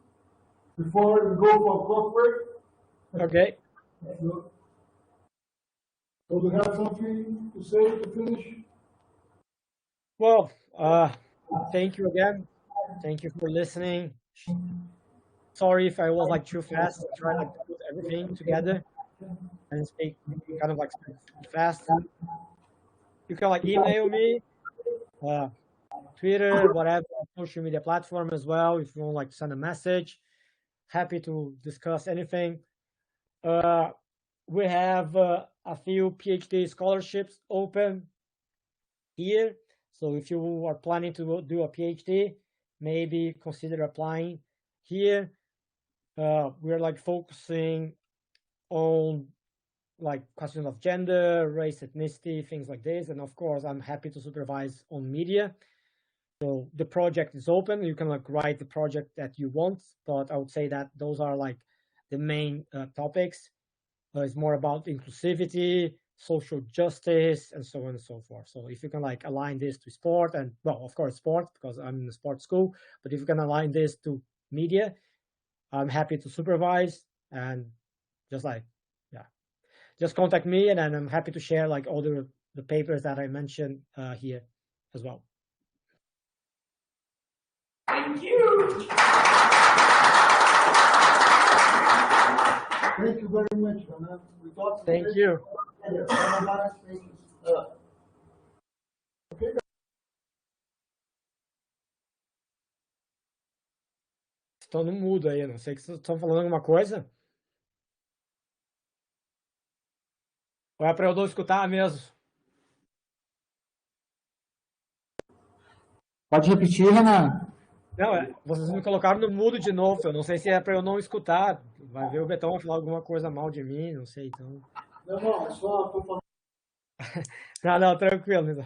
before we go for a coffee break. Okay. So do you have something to say to finish? Well, thank you again. Thank you for listening. Sorry if I was like too fast. I tried like to put everything together and speak kind of like fast. You can like email me, Twitter, whatever, social media platform as well. If you want like to send a message, happy to discuss anything. We have a few PhD scholarships open here. So if you are planning to do a PhD, maybe consider applying here. We're like focusing on like questions of gender, race, ethnicity, things like this. And of course, I'm happy to supervise on media. So the project is open. You can like write the project that you want, but I would say that those are like the main topics. It's more about inclusivity, social justice, and so on and so forth. So if you can like align this to sport and, well, of course, sport, because I'm in a sports school, but if you can align this to media, I'm happy to supervise and just like, yeah, just contact me and then I'm happy to share like all the papers that I mentioned here as well. Thank you. Thank you very much, Renan. Thank you. Okay. Estão no mudo aí, não sei que vocês estão falando alguma coisa. Ou é para eu não escutar mesmo? Pode repetir, Renan? Não, vocês me colocaram no mudo de novo. Eu não sei se é para eu não escutar. Vai ver o Betão falar alguma coisa mal de mim, não sei. Então... Não, é só tô falando. Não, tranquilo. Então.